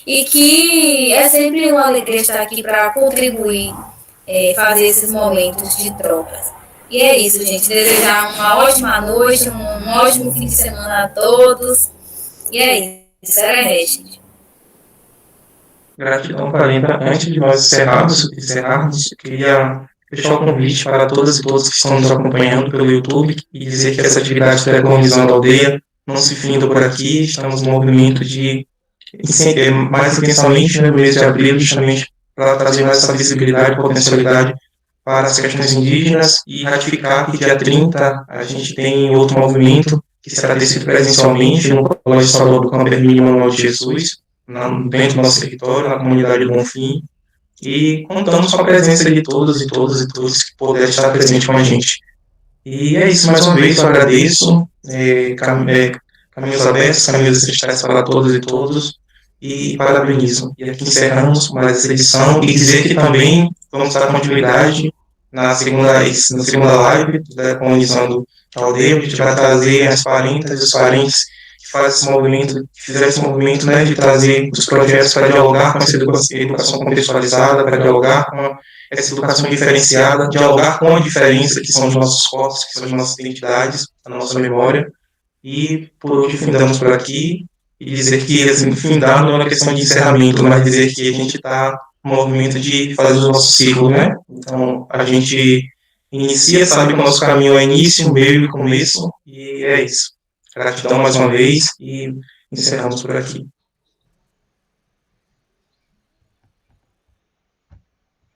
e que é sempre uma alegria estar aqui para contribuir, fazer esses momentos de trocas. E é isso, gente. Desejar uma ótima noite, um ótimo fim de semana a todos. E é isso. Era gente. Gratidão, Kalinda. Antes de nós encerrarmos, eu queria deixar o convite para todas e todos que estão nos acompanhando pelo YouTube e dizer que essa atividade da Colonizando a Aldeia não se finda por aqui. Estamos no movimento de, mais intensamente, no mês de abril, justamente para trazer mais essa visibilidade e potencialidade para as questões indígenas e ratificar que dia 30 a gente tem outro movimento que será decidido presencialmente no Colégio Estadual do Campo Hermínio Manuel de Jesus, dentro do nosso território, na comunidade do Bonfim, e contamos com a presença de todos e todas e todos que puderem estar presente com a gente. E é isso, mais uma vez eu agradeço, caminhos abertos, caminhos ancestrais para todas e todos, e parabenizo. E aqui encerramos mais essa edição, e dizer que também vamos dar continuidade na segunda live da Colonizando a Aldeia. A gente vai trazer as parentas e os parentes que fazem esse movimento, que fizeram esse movimento, né, de trazer os projetos para dialogar com essa educação contextualizada, para dialogar com essa educação diferenciada, dialogar com a diferença que são os nossos corpos, que são as nossas identidades, a nossa memória. E por hoje findamos por aqui, e dizer que, assim, findar não é uma questão de encerramento, mas dizer que a gente está no movimento de fazer o nosso ciclo, né? Então, a gente inicia, sabe que o nosso caminho é início, meio e começo, e é isso. Gratidão mais uma vez, e encerramos por aqui.